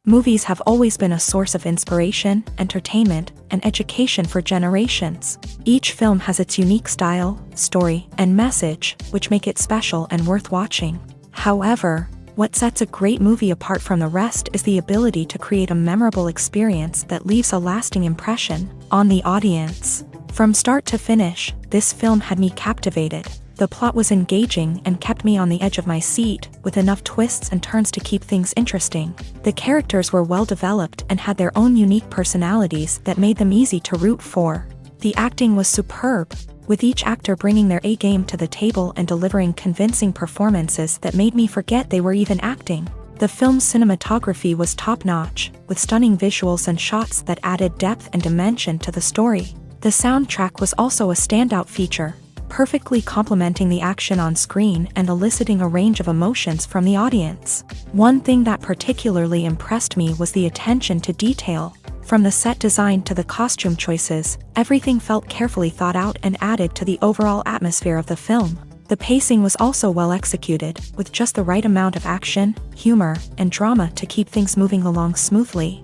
Movies have always been a source of inspiration, entertainment, and education for generations. Each film has its unique style, story, and message, which make it special and worth watching. However, what sets a great movie apart from the rest is the ability to create a memorable experience that leaves a lasting impression on the audience. From start to finish, this film had me captivated. The plot was engaging and kept me on the edge of my seat, with enough twists and turns to keep things interesting. The characters were well developed and had their own unique personalities that made them easy to root for. The acting was superb, with each actor bringing their A-game to the table and delivering convincing performances that made me forget they were even acting. The film's cinematography was top-notch, with stunning visuals and shots that added depth and dimension to the story. The soundtrack was also a standout feature, perfectly complementing the action on screen and eliciting a range of emotions from the audience. One thing that particularly impressed me was the attention to detail. From the set design to the costume choices, everything felt carefully thought out and added to the overall atmosphere of the film. The pacing was also well executed, with just the right amount of action, humor, and drama to keep things moving along smoothly.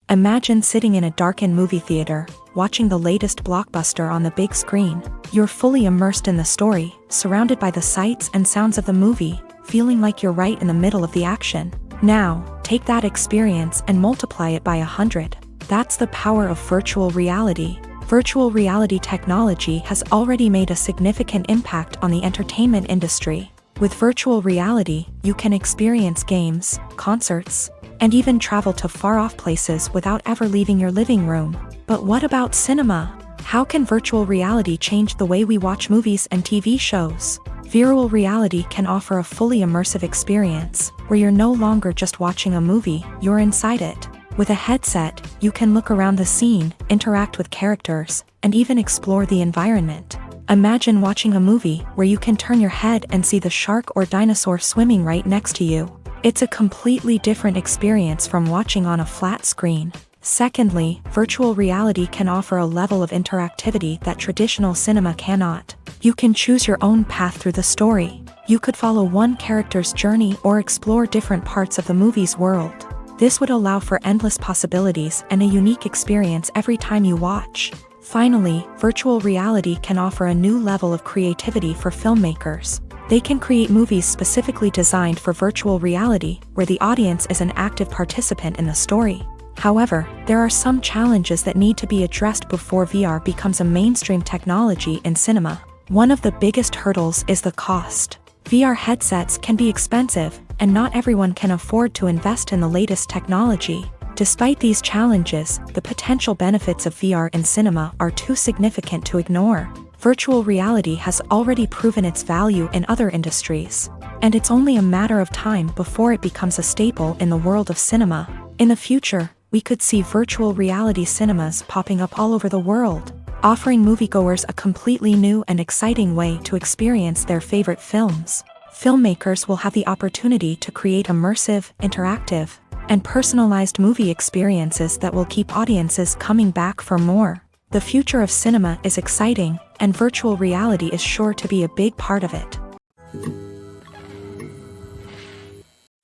Imagine sitting in a darkened movie theater, watching the latest blockbuster on the big screen. You're fully immersed in the story, surrounded by the sights and sounds of the movie, feeling like you're right in the middle of the action. Now, take that experience and multiply it by 100. That's the power of virtual reality. Virtual reality technology has already made a significant impact on the entertainment industry. With virtual reality, you can experience games, concerts, and even travel to far-off places without ever leaving your living room. But what about cinema? How can virtual reality change the way we watch movies and TV shows? Virtual reality can offer a fully immersive experience, where you're no longer just watching a movie, you're inside it. With a headset, you can look around the scene, interact with characters, and even explore the environment. Imagine watching a movie where you can turn your head and see the shark or dinosaur swimming right next to you. It's a completely different experience from watching on a flat screen. Secondly, virtual reality can offer a level of interactivity that traditional cinema cannot. You can choose your own path through the story. You could follow one character's journey or explore different parts of the movie's world. This would allow for endless possibilities and a unique experience every time you watch. Finally, virtual reality can offer a new level of creativity for filmmakers. They can create movies specifically designed for virtual reality, where the audience is an active participant in the story. However, there are some challenges that need to be addressed before VR becomes a mainstream technology in cinema. One of the biggest hurdles is the cost. VR headsets can be expensive, and not everyone can afford to invest in the latest technology. Despite these challenges, the potential benefits of VR in cinema are too significant to ignore. Virtual reality has already proven its value in other industries, and it's only a matter of time before it becomes a staple in the world of cinema. In the future, we could see virtual reality cinemas popping up all over the world, offering moviegoers a completely new and exciting way to experience their favorite films. Filmmakers will have the opportunity to create immersive, interactive, and personalized movie experiences that will keep audiences coming back for more. The future of cinema is exciting, and virtual reality is sure to be a big part of it.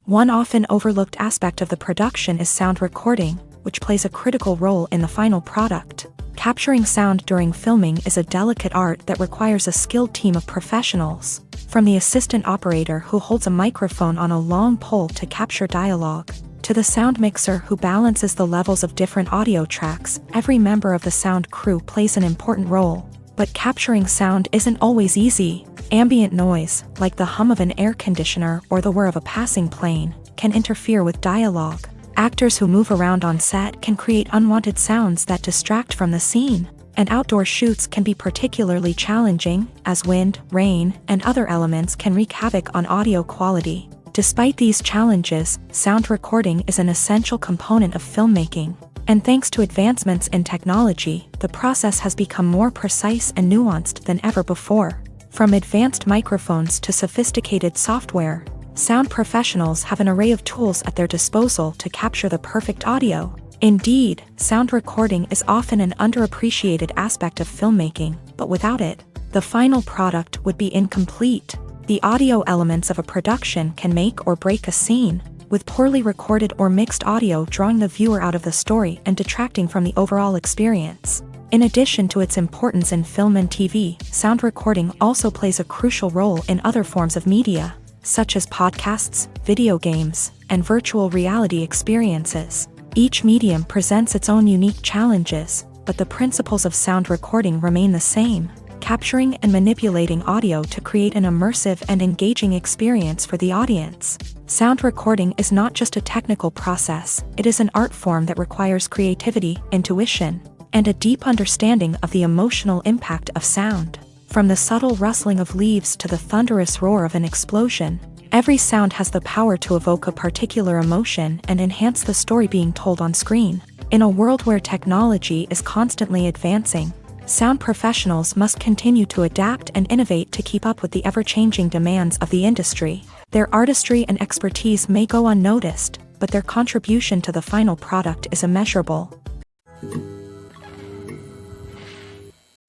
One often overlooked aspect of the production is sound recording, which plays a critical role in the final product. Capturing sound during filming is a delicate art that requires a skilled team of professionals. From the assistant operator who holds a microphone on a long pole to capture dialogue, to the sound mixer who balances the levels of different audio tracks, every member of the sound crew plays an important role. But capturing sound isn't always easy. Ambient noise, like the hum of an air conditioner or the whir of a passing plane, can interfere with dialogue. Actors who move around on set can create unwanted sounds that distract from the scene. And outdoor shoots can be particularly challenging, as wind, rain, and other elements can wreak havoc on audio quality. Despite these challenges, sound recording is an essential component of filmmaking. And thanks to advancements in technology, the process has become more precise and nuanced than ever before. From advanced microphones to sophisticated software, sound professionals have an array of tools at their disposal to capture the perfect audio. Indeed, sound recording is often an underappreciated aspect of filmmaking, but without it, the final product would be incomplete. The audio elements of a production can make or break a scene, with poorly recorded or mixed audio drawing the viewer out of the story and detracting from the overall experience. In addition to its importance in film and TV, sound recording also plays a crucial role in other forms of media, such as podcasts, video games, and virtual reality experiences. Each medium presents its own unique challenges, but the principles of sound recording remain the same: capturing and manipulating audio to create an immersive and engaging experience for the audience. Sound recording is not just a technical process, it is an art form that requires creativity, intuition, and a deep understanding of the emotional impact of sound. From the subtle rustling of leaves to the thunderous roar of an explosion, every sound has the power to evoke a particular emotion and enhance the story being told on screen. In a world where technology is constantly advancing, sound professionals must continue to adapt and innovate to keep up with the ever-changing demands of the industry. Their artistry and expertise may go unnoticed, but their contribution to the final product is immeasurable.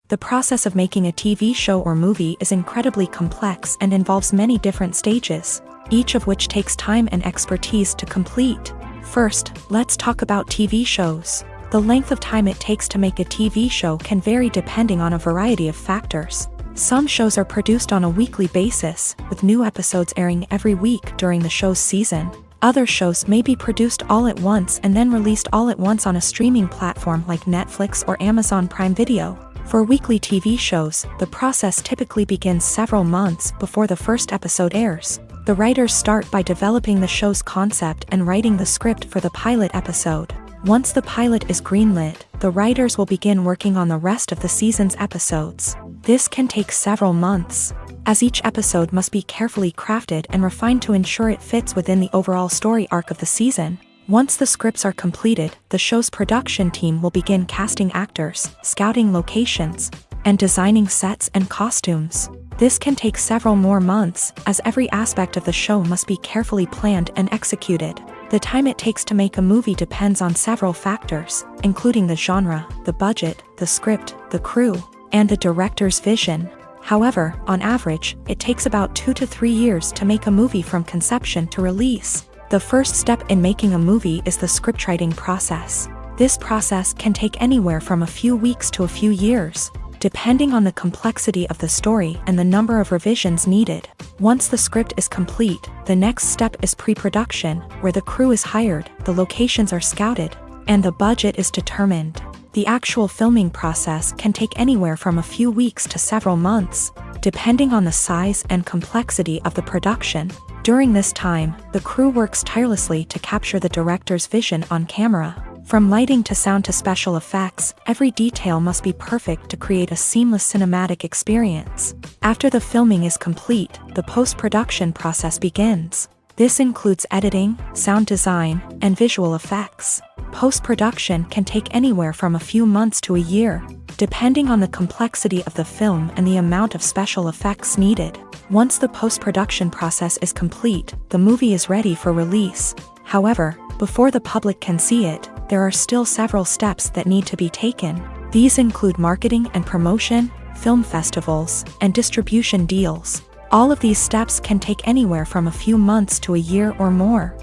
The process of making a TV show or movie is incredibly complex and involves many different stages, each of which takes time and expertise to complete. First, let's talk about TV shows. The length of time it takes to make a TV show can vary depending on a variety of factors. Some shows are produced on a weekly basis, with new episodes airing every week during the show's season. Other shows may be produced all at once and then released all at once on a streaming platform like Netflix or Amazon Prime Video. For weekly TV shows, the process typically begins several months before the first episode airs. The writers start by developing the show's concept and writing the script for the pilot episode. Once the pilot is greenlit, the writers will begin working on the rest of the season's episodes. This can take several months, as each episode must be carefully crafted and refined to ensure it fits within the overall story arc of the season. Once the scripts are completed, the show's production team will begin casting actors, scouting locations, and designing sets and costumes. This can take several more months, as every aspect of the show must be carefully planned and executed. The time it takes to make a movie depends on several factors, including the genre, the budget, the script, the crew, and the director's vision. However, on average, it takes about 2 to 3 years to make a movie from conception to release. The first step in making a movie is the scriptwriting process. This process can take anywhere from a few weeks to a few years, depending on the complexity of the story and the number of revisions needed. Once the script is complete, the next step is pre-production, where the crew is hired, the locations are scouted, and the budget is determined. The actual filming process can take anywhere from a few weeks to several months, depending on the size and complexity of the production. During this time, the crew works tirelessly to capture the director's vision on camera. From lighting to sound to special effects, every detail must be perfect to create a seamless cinematic experience. After the filming is complete, the post-production process begins. This includes editing, sound design, and visual effects. Post-production can take anywhere from a few months to a year, depending on the complexity of the film and the amount of special effects needed. Once the post-production process is complete, the movie is ready for release. However, before the public can see it, there are still several steps that need to be taken. These include marketing and promotion, film festivals, and distribution deals. All of these steps can take anywhere from a few months to a year or more.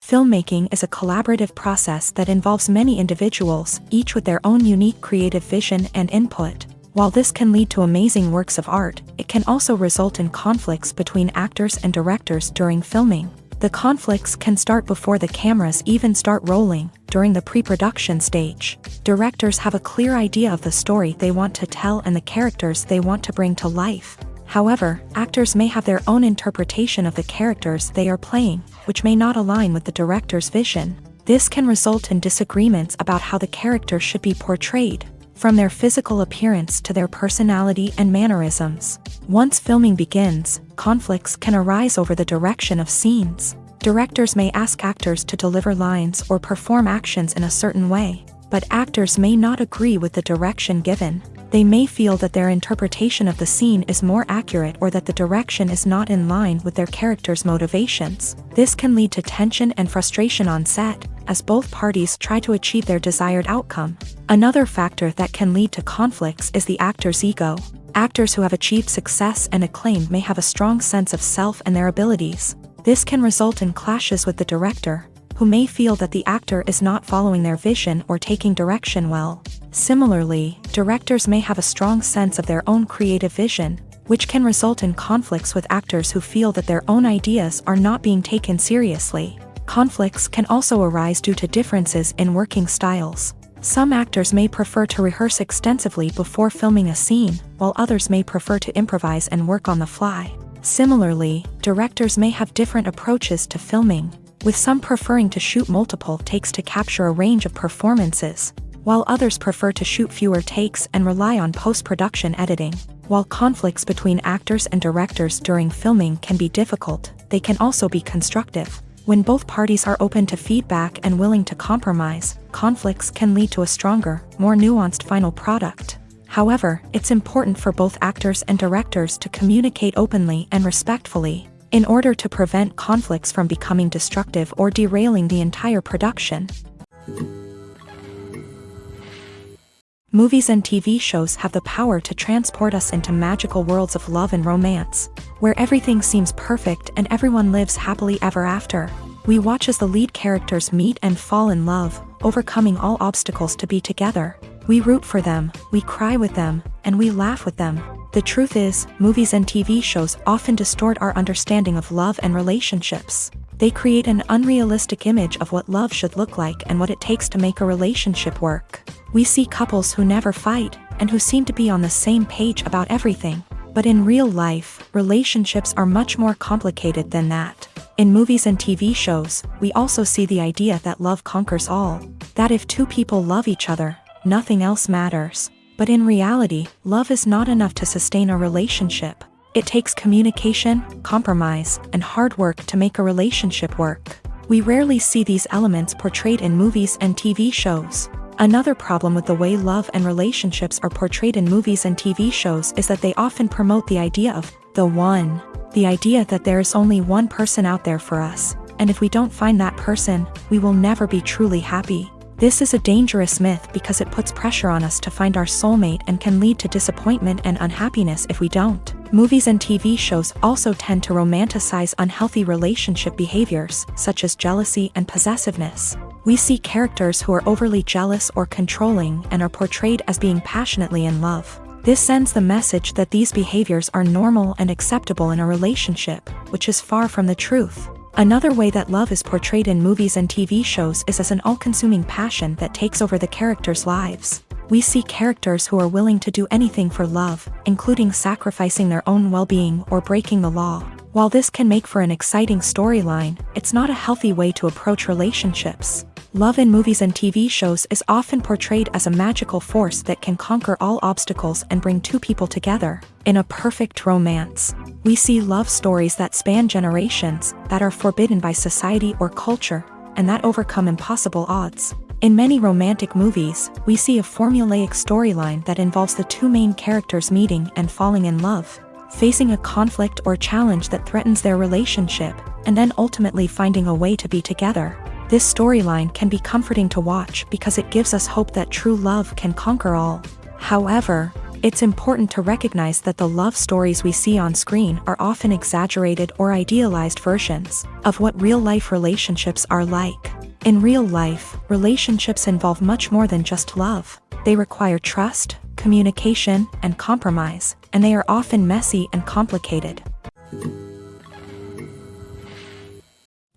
Filmmaking is a collaborative process that involves many individuals, each with their own unique creative vision and input. While this can lead to amazing works of art, it can also result in conflicts between actors and directors during filming. The conflicts can start before the cameras even start rolling, during the pre-production stage. Directors have a clear idea of the story they want to tell and the characters they want to bring to life. However, actors may have their own interpretation of the characters they are playing, which may not align with the director's vision. This can result in disagreements about how the character should be portrayed, from their physical appearance to their personality and mannerisms. Once filming begins, conflicts can arise over the direction of scenes. Directors may ask actors to deliver lines or perform actions in a certain way, but actors may not agree with the direction given. They may feel that their interpretation of the scene is more accurate or that the direction is not in line with their character's motivations. This can lead to tension and frustration on set, as both parties try to achieve their desired outcome. Another factor that can lead to conflicts is the actor's ego. Actors who have achieved success and acclaim may have a strong sense of self and their abilities. This can result in clashes with the director, who may feel that the actor is not following their vision or taking direction well. Similarly, directors may have a strong sense of their own creative vision, which can result in conflicts with actors who feel that their own ideas are not being taken seriously. Conflicts can also arise due to differences in working styles. Some actors may prefer to rehearse extensively before filming a scene, while others may prefer to improvise and work on the fly. Similarly, directors may have different approaches to filming, with some preferring to shoot multiple takes to capture a range of performances, while others prefer to shoot fewer takes and rely on post-production editing. While conflicts between actors and directors during filming can be difficult, they can also be constructive. When both parties are open to feedback and willing to compromise, conflicts can lead to a stronger, more nuanced final product. However, it's important for both actors and directors to communicate openly and respectfully, in order to prevent conflicts from becoming destructive or derailing the entire production. Movies and TV shows have the power to transport us into magical worlds of love and romance, where everything seems perfect and everyone lives happily ever after. We watch as the lead characters meet and fall in love, overcoming all obstacles to be together. We root for them, we cry with them, and we laugh with them. The truth is, movies and TV shows often distort our understanding of love and relationships. They create an unrealistic image of what love should look like and what it takes to make a relationship work. We see couples who never fight, and who seem to be on the same page about everything. But in real life, relationships are much more complicated than that. In movies and TV shows, we also see the idea that love conquers all. That if two people love each other, nothing else matters. But in reality, love is not enough to sustain a relationship. It takes communication, compromise, and hard work to make a relationship work. We rarely see these elements portrayed in movies and TV shows. Another problem with the way love and relationships are portrayed in movies and TV shows is that they often promote the idea of the one. The idea that there is only one person out there for us, and if we don't find that person, we will never be truly happy. This is a dangerous myth because it puts pressure on us to find our soulmate and can lead to disappointment and unhappiness if we don't. Movies and TV shows also tend to romanticize unhealthy relationship behaviors, such as jealousy and possessiveness. We see characters who are overly jealous or controlling and are portrayed as being passionately in love. This sends the message that these behaviors are normal and acceptable in a relationship, which is far from the truth. Another way that love is portrayed in movies and TV shows is as an all-consuming passion that takes over the characters' lives. We see characters who are willing to do anything for love, including sacrificing their own well-being or breaking the law. While this can make for an exciting storyline, it's not a healthy way to approach relationships. Love in movies and TV shows is often portrayed as a magical force that can conquer all obstacles and bring two people together. In a perfect romance, we see love stories that span generations, that are forbidden by society or culture, and that overcome impossible odds. In many romantic movies, we see a formulaic storyline that involves the two main characters meeting and falling in love, facing a conflict or challenge that threatens their relationship, and then ultimately finding a way to be together. This storyline can be comforting to watch because it gives us hope that true love can conquer all. However, It's important to recognize that the love stories we see on screen are often exaggerated or idealized versions of what real-life relationships are like. In real life, relationships involve much more than just love. They require trust, communication, and compromise, and they are often messy and complicated.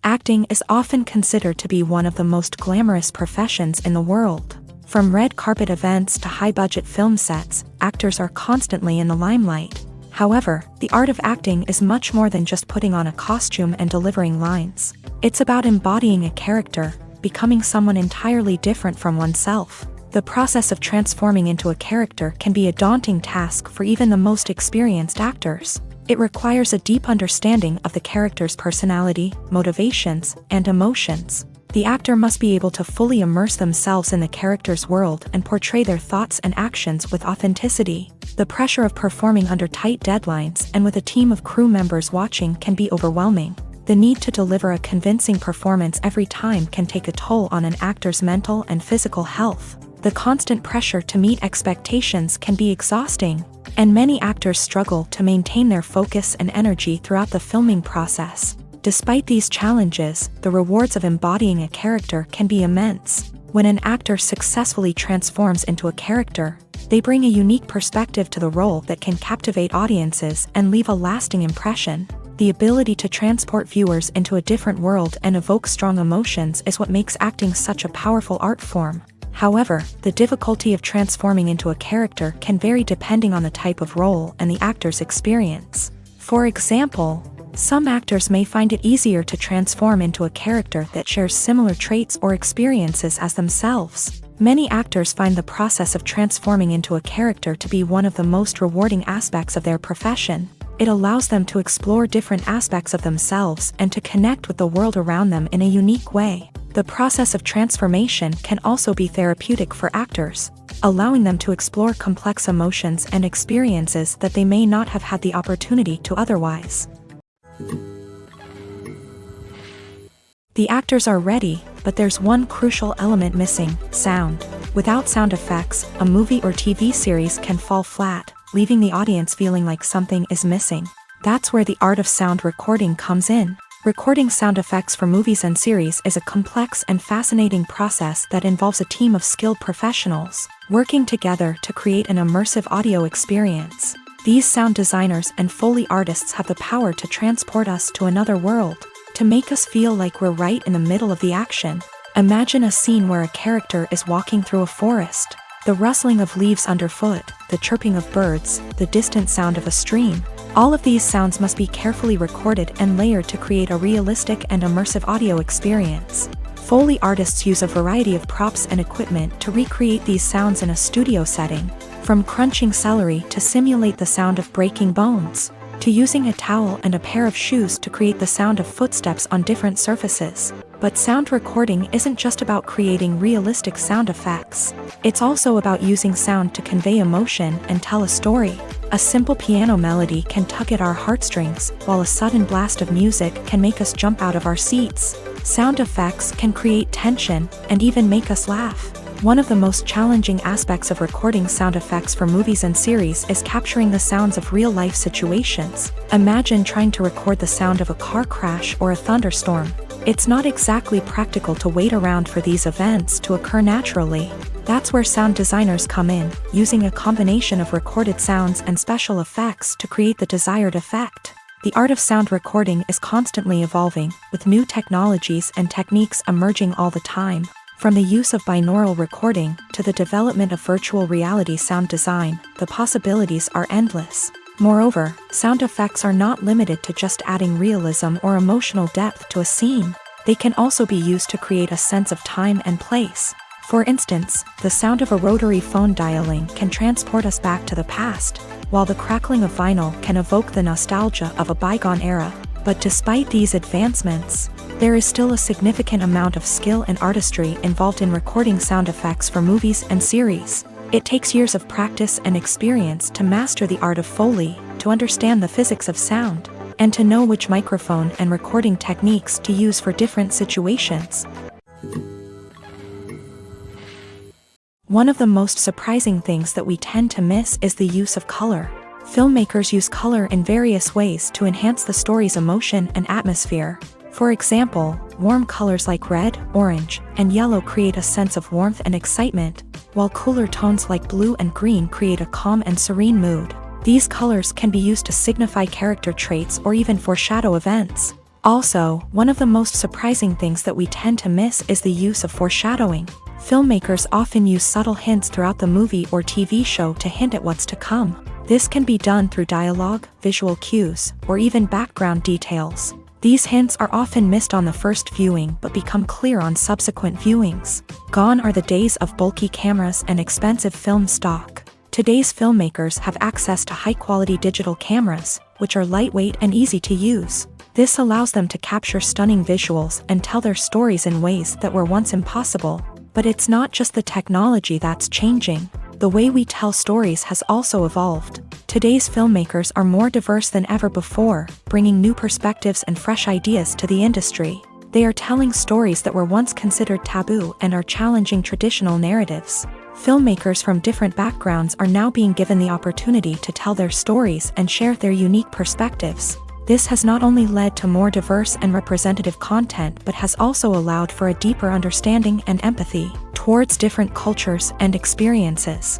Acting is often considered to be one of the most glamorous professions in the world. From red carpet events to high-budget film sets, actors are constantly in the limelight. However, the art of acting is much more than just putting on a costume and delivering lines. It's about embodying a character, becoming someone entirely different from oneself. The process of transforming into a character can be a daunting task for even the most experienced actors. It requires a deep understanding of the character's personality, motivations, and emotions. The actor must be able to fully immerse themselves in the character's world and portray their thoughts and actions with authenticity. The pressure of performing under tight deadlines and with a team of crew members watching can be overwhelming. The need to deliver a convincing performance every time can take a toll on an actor's mental and physical health. The constant pressure to meet expectations can be exhausting, and many actors struggle to maintain their focus and energy throughout the filming process. Despite these challenges, the rewards of embodying a character can be immense. When an actor successfully transforms into a character, they bring a unique perspective to the role that can captivate audiences and leave a lasting impression. The ability to transport viewers into a different world and evoke strong emotions is what makes acting such a powerful art form. However, the difficulty of transforming into a character can vary depending on the type of role and the actor's experience. For example, some actors may find it easier to transform into a character that shares similar traits or experiences as themselves. Many actors find the process of transforming into a character to be one of the most rewarding aspects of their profession. It allows them to explore different aspects of themselves and to connect with the world around them in a unique way. The process of transformation can also be therapeutic for actors, allowing them to explore complex emotions and experiences that they may not have had the opportunity to otherwise. The actors are ready, but there's one crucial element missing: sound. Without sound effects, a movie or TV series can fall flat, leaving the audience feeling like something is missing. That's where the art of sound recording comes in. Recording sound effects for movies and series is a complex and fascinating process that involves a team of skilled professionals working together to create an immersive audio experience. These sound designers and Foley artists have the power to transport us to another world, to make us feel like we're right in the middle of the action. Imagine a scene where a character is walking through a forest. The rustling of leaves underfoot, the chirping of birds, the distant sound of a stream. All of these sounds must be carefully recorded and layered to create a realistic and immersive audio experience. Foley artists use a variety of props and equipment to recreate these sounds in a studio setting, from crunching celery to simulate the sound of breaking bones, to using a towel and a pair of shoes to create the sound of footsteps on different surfaces. But sound recording isn't just about creating realistic sound effects. It's also about using sound to convey emotion and tell a story. A simple piano melody can tug at our heartstrings, while a sudden blast of music can make us jump out of our seats. Sound effects can create tension and even make us laugh. One of the most challenging aspects of recording sound effects for movies and series is capturing the sounds of real-life situations. Imagine trying to record the sound of a car crash or a thunderstorm. It's not exactly practical to wait around for these events to occur naturally. That's where sound designers come in, using a combination of recorded sounds and special effects to create the desired effect. The art of sound recording is constantly evolving, with new technologies and techniques emerging all the time. From the use of binaural recording to the development of virtual reality sound design, the possibilities are endless. Moreover, sound effects are not limited to just adding realism or emotional depth to a scene. They can also be used to create a sense of time and place. For instance, the sound of a rotary phone dialing can transport us back to the past, while the crackling of vinyl can evoke the nostalgia of a bygone era. But despite these advancements, there is still a significant amount of skill and artistry involved in recording sound effects for movies and series. It takes years of practice and experience to master the art of Foley, to understand the physics of sound, and to know which microphone and recording techniques to use for different situations. One of the most surprising things that we tend to miss is the use of color. Filmmakers use color in various ways to enhance the story's emotion and atmosphere. For example, warm colors like red, orange, and yellow create a sense of warmth and excitement, while cooler tones like blue and green create a calm and serene mood. These colors can be used to signify character traits or even foreshadow events. Also, one of the most surprising things that we tend to miss is the use of foreshadowing. Filmmakers often use subtle hints throughout the movie or TV show to hint at what's to come. This can be done through dialogue, visual cues, or even background details. These hints are often missed on the first viewing but become clear on subsequent viewings. Gone are the days of bulky cameras and expensive film stock. Today's filmmakers have access to high-quality digital cameras, which are lightweight and easy to use. This allows them to capture stunning visuals and tell their stories in ways that were once impossible. But it's not just the technology that's changing. The way we tell stories has also evolved. Today's filmmakers are more diverse than ever before, bringing new perspectives and fresh ideas to the industry. They are telling stories that were once considered taboo and are challenging traditional narratives. Filmmakers from different backgrounds are now being given the opportunity to tell their stories and share their unique perspectives. This has not only led to more diverse and representative content but has also allowed for a deeper understanding and empathy towards different cultures and experiences.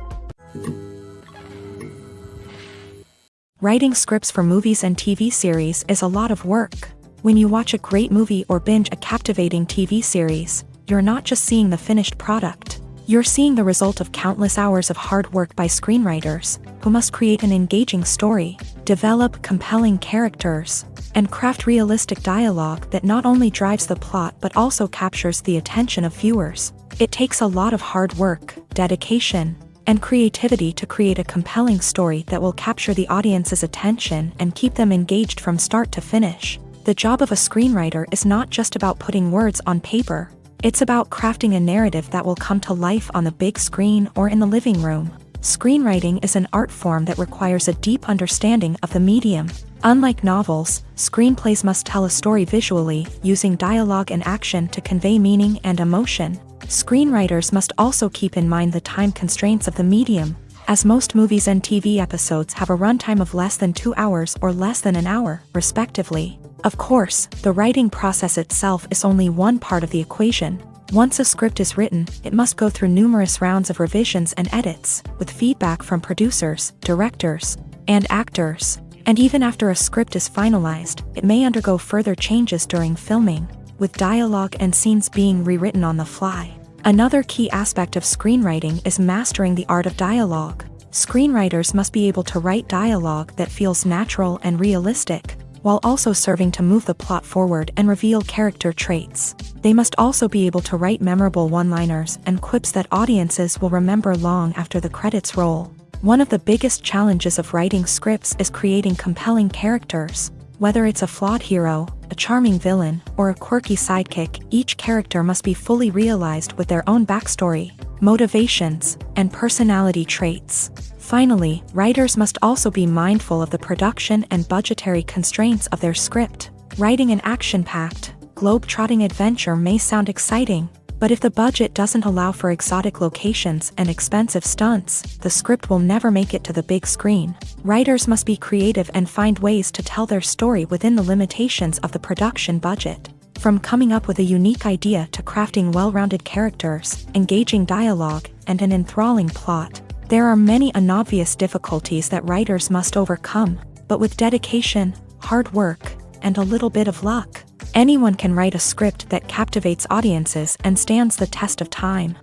Writing scripts for movies and TV series is a lot of work. When you watch a great movie or binge a captivating TV series, you're not just seeing the finished product. You're seeing the result of countless hours of hard work by screenwriters, who must create an engaging story, develop compelling characters, and craft realistic dialogue that not only drives the plot but also captures the attention of viewers. It takes a lot of hard work, dedication, and creativity to create a compelling story that will capture the audience's attention and keep them engaged from start to finish. The job of a screenwriter is not just about putting words on paper. It's about crafting a narrative that will come to life on the big screen or in the living room. Screenwriting is an art form that requires a deep understanding of the medium. Unlike novels, screenplays must tell a story visually, using dialogue and action to convey meaning and emotion. Screenwriters must also keep in mind the time constraints of the medium, as most movies and TV episodes have a runtime of less than 2 hours or less than an hour, respectively. Of course, the writing process itself is only one part of the equation. Once a script is written, it must go through numerous rounds of revisions and edits, with feedback from producers, directors, and actors. And even after a script is finalized, it may undergo further changes during filming, with dialogue and scenes being rewritten on the fly. Another key aspect of screenwriting is mastering the art of dialogue. Screenwriters must be able to write dialogue that feels natural and realistic, while also serving to move the plot forward and reveal character traits. They must also be able to write memorable one-liners and quips that audiences will remember long after the credits roll. One of the biggest challenges of writing scripts is creating compelling characters. Whether it's a flawed hero, a charming villain, or a quirky sidekick, each character must be fully realized with their own backstory, motivations, and personality traits. Finally, writers must also be mindful of the production and budgetary constraints of their script. Writing an action-packed, globe-trotting adventure may sound exciting, but if the budget doesn't allow for exotic locations and expensive stunts, the script will never make it to the big screen. Writers must be creative and find ways to tell their story within the limitations of the production budget. From coming up with a unique idea to crafting well-rounded characters, engaging dialogue, and an enthralling plot, there are many unobvious difficulties that writers must overcome, but with dedication, hard work, and a little bit of luck, anyone can write a script that captivates audiences and stands the test of time.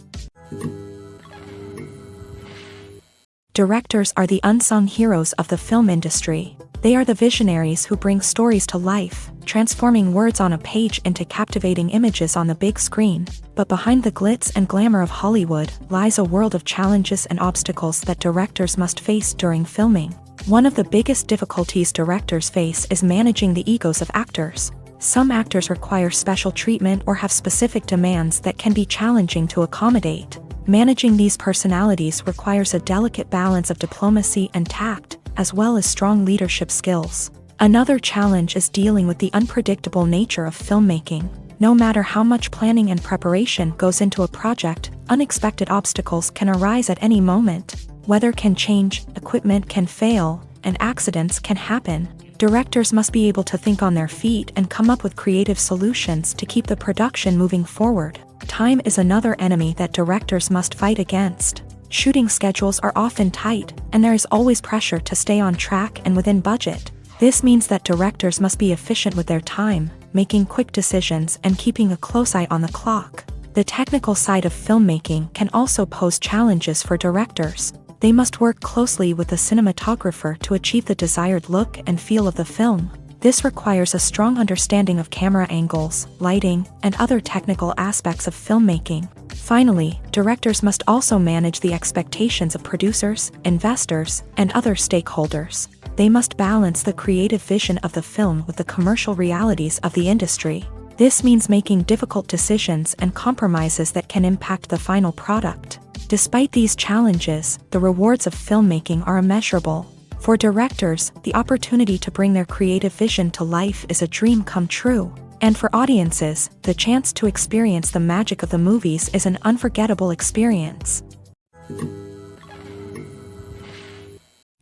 Directors are the unsung heroes of the film industry. They are the visionaries who bring stories to life, transforming words on a page into captivating images on the big screen. But behind the glitz and glamour of Hollywood lies a world of challenges and obstacles that directors must face during filming. One of the biggest difficulties directors face is managing the egos of actors. Some actors require special treatment or have specific demands that can be challenging to accommodate. Managing these personalities requires a delicate balance of diplomacy and tact, as well as strong leadership skills. Another challenge is dealing with the unpredictable nature of filmmaking. No matter how much planning and preparation goes into a project, unexpected obstacles can arise at any moment. Weather can change, equipment can fail, and accidents can happen. Directors must be able to think on their feet and come up with creative solutions to keep the production moving forward. Time is another enemy that directors must fight against. Shooting schedules are often tight, and there is always pressure to stay on track and within budget. This means that directors must be efficient with their time, making quick decisions and keeping a close eye on the clock. The technical side of filmmaking can also pose challenges for directors. They must work closely with the cinematographer to achieve the desired look and feel of the film. This requires a strong understanding of camera angles, lighting, and other technical aspects of filmmaking. Finally, directors must also manage the expectations of producers, investors, and other stakeholders. They must balance the creative vision of the film with the commercial realities of the industry. This means making difficult decisions and compromises that can impact the final product. Despite these challenges, the rewards of filmmaking are immeasurable. For directors, the opportunity to bring their creative vision to life is a dream come true. And for audiences, the chance to experience the magic of the movies is an unforgettable experience.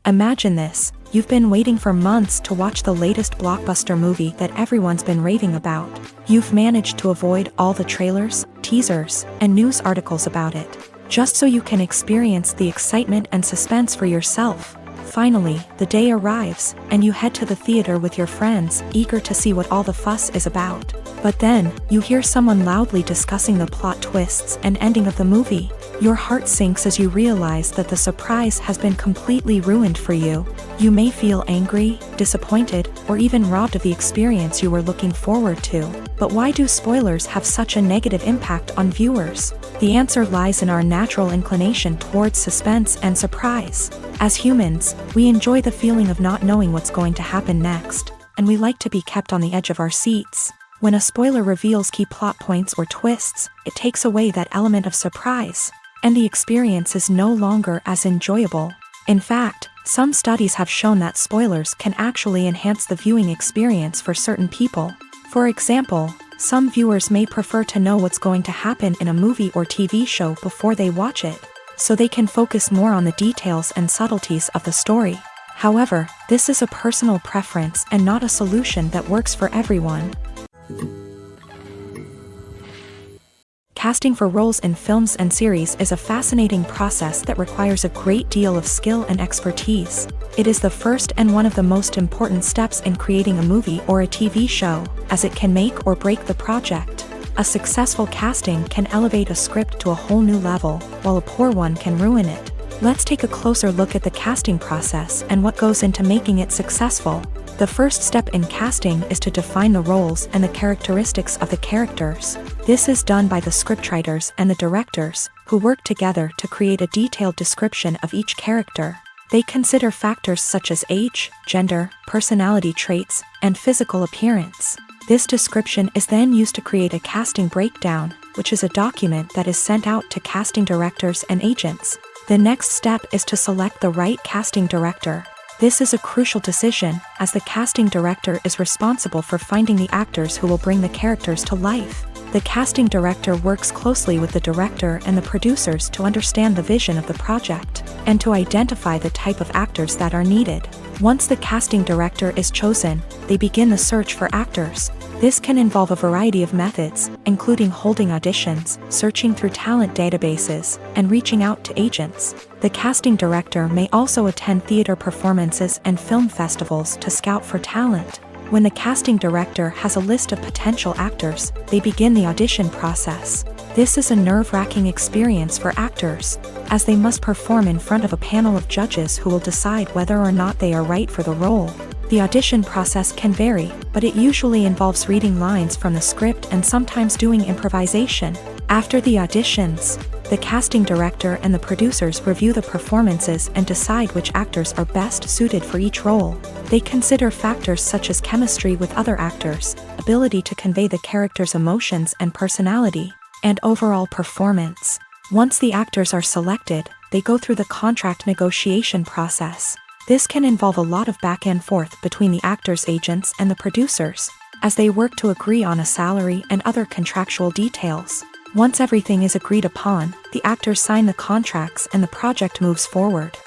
Imagine this: you've been waiting for months to watch the latest blockbuster movie that everyone's been raving about. You've managed to avoid all the trailers, teasers, and news articles about it, just so you can experience the excitement and suspense for yourself. Finally, the day arrives, and you head to the theater with your friends, eager to see what all the fuss is about. But then, you hear someone loudly discussing the plot twists and ending of the movie. Your heart sinks as you realize that the surprise has been completely ruined for you. You may feel angry, disappointed, or even robbed of the experience you were looking forward to. But why do spoilers have such a negative impact on viewers? The answer lies in our natural inclination towards suspense and surprise. As humans, we enjoy the feeling of not knowing what's going to happen next, and we like to be kept on the edge of our seats. When a spoiler reveals key plot points or twists, it takes away that element of surprise, and the experience is no longer as enjoyable. In fact, some studies have shown that spoilers can actually enhance the viewing experience for certain people. For example, some viewers may prefer to know what's going to happen in a movie or TV show before they watch it, so they can focus more on the details and subtleties of the story. However, this is a personal preference and not a solution that works for everyone. Casting for roles in films and series is a fascinating process that requires a great deal of skill and expertise. It is the first and one of the most important steps in creating a movie or a TV show, as it can make or break the project. A successful casting can elevate a script to a whole new level, while a poor one can ruin it. Let's take a closer look at the casting process and what goes into making it successful. The first step in casting is to define the roles and the characteristics of the characters. This is done by the scriptwriters and the directors, who work together to create a detailed description of each character. They consider factors such as age, gender, personality traits, and physical appearance. This description is then used to create a casting breakdown, which is a document that is sent out to casting directors and agents. The next step is to select the right casting director. This is a crucial decision, as the casting director is responsible for finding the actors who will bring the characters to life. The casting director works closely with the director and the producers to understand the vision of the project, and to identify the type of actors that are needed. Once the casting director is chosen, they begin the search for actors. This can involve a variety of methods, including holding auditions, searching through talent databases, and reaching out to agents. The casting director may also attend theater performances and film festivals to scout for talent. When the casting director has a list of potential actors, they begin the audition process. This is a nerve-wracking experience for actors, as they must perform in front of a panel of judges who will decide whether or not they are right for the role. The audition process can vary, but it usually involves reading lines from the script and sometimes doing improvisation. After the auditions, the casting director and the producers review the performances and decide which actors are best suited for each role. They consider factors such as chemistry with other actors, ability to convey the character's emotions and personality, and overall performance. Once the actors are selected, they go through the contract negotiation process. This can involve a lot of back and forth between the actors' agents and the producers. as they work to agree on a salary and other contractual details. Once everything is agreed upon, the actors sign the contracts and the project moves forward.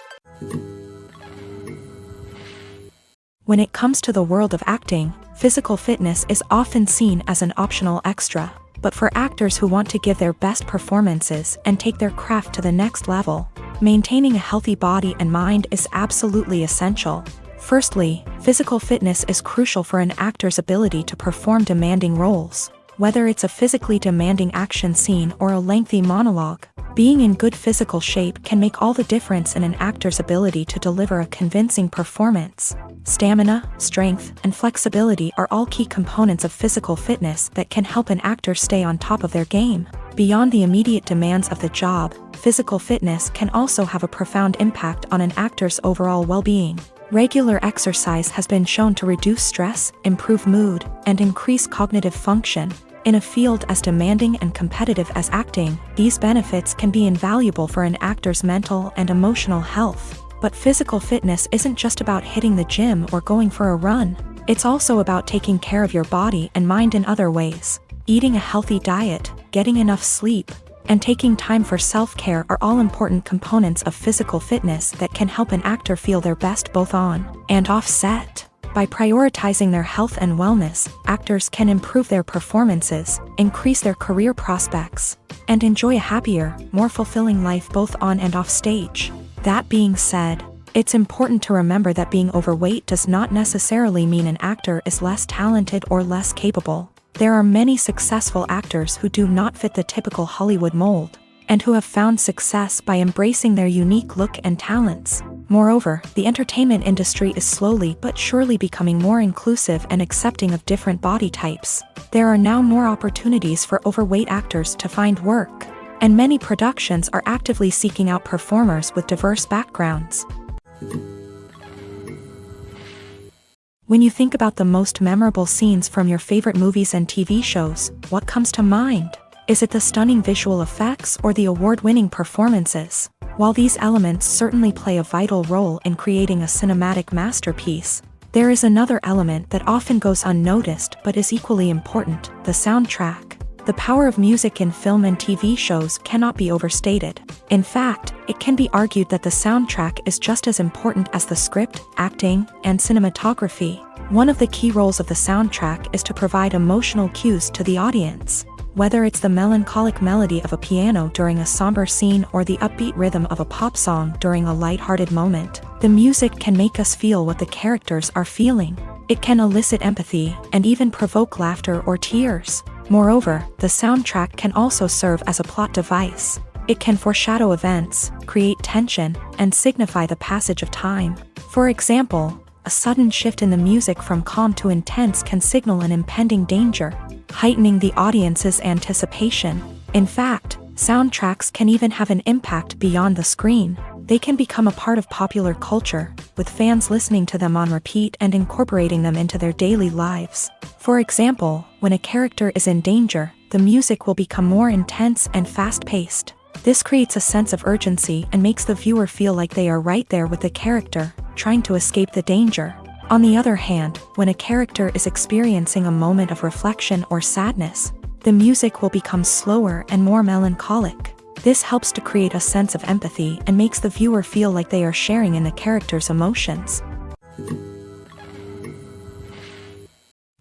When it comes to the world of acting, physical fitness is often seen as an optional extra. But for actors who want to give their best performances and take their craft to the next level, maintaining a healthy body and mind is absolutely essential. Firstly, physical fitness is crucial for an actor's ability to perform demanding roles. Whether it's a physically demanding action scene or a lengthy monologue, being in good physical shape can make all the difference in an actor's ability to deliver a convincing performance. Stamina, strength, and flexibility are all key components of physical fitness that can help an actor stay on top of their game. Beyond the immediate demands of the job, physical fitness can also have a profound impact on an actor's overall well-being. Regular exercise has been shown to reduce stress, improve mood, and increase cognitive function. In a field as demanding and competitive as acting, these benefits can be invaluable for an actor's mental and emotional health. But physical fitness isn't just about hitting the gym or going for a run. It's also about taking care of your body and mind in other ways. Eating a healthy diet, getting enough sleep, and taking time for self-care are all important components of physical fitness that can help an actor feel their best both on and off set. By prioritizing their health and wellness, actors can improve their performances, increase their career prospects, and enjoy a happier, more fulfilling life both on and off stage. That being said, it's important to remember that being overweight does not necessarily mean an actor is less talented or less capable. There are many successful actors who do not fit the typical Hollywood mold, and who have found success by embracing their unique look and talents. Moreover, the entertainment industry is slowly but surely becoming more inclusive and accepting of different body types. There are now more opportunities for overweight actors to find work, and many productions are actively seeking out performers with diverse backgrounds. When you think about the most memorable scenes from your favorite movies and TV shows, what comes to mind? Is it the stunning visual effects or the award-winning performances? While these elements certainly play a vital role in creating a cinematic masterpiece, there is another element that often goes unnoticed but is equally important: the soundtrack. The power of music in film and TV shows cannot be overstated. In fact, it can be argued that the soundtrack is just as important as the script, acting, and cinematography. One of the key roles of the soundtrack is to provide emotional cues to the audience. Whether it's the melancholic melody of a piano during a somber scene or the upbeat rhythm of a pop song during a light-hearted moment, the music can make us feel what the characters are feeling. It can elicit empathy and even provoke laughter or tears. Moreover, the soundtrack can also serve as a plot device. It can foreshadow events, create tension, and signify the passage of time. For example, a sudden shift in the music from calm to intense can signal an impending danger, heightening the audience's anticipation. In fact, soundtracks can even have an impact beyond the screen. They can become a part of popular culture, with fans listening to them on repeat and incorporating them into their daily lives. For example, when a character is in danger, the music will become more intense and fast-paced. This creates a sense of urgency and makes the viewer feel like they are right there with the character, trying to escape the danger. On the other hand, when a character is experiencing a moment of reflection or sadness, the music will become slower and more melancholic. This helps to create a sense of empathy and makes the viewer feel like they are sharing in the character's emotions.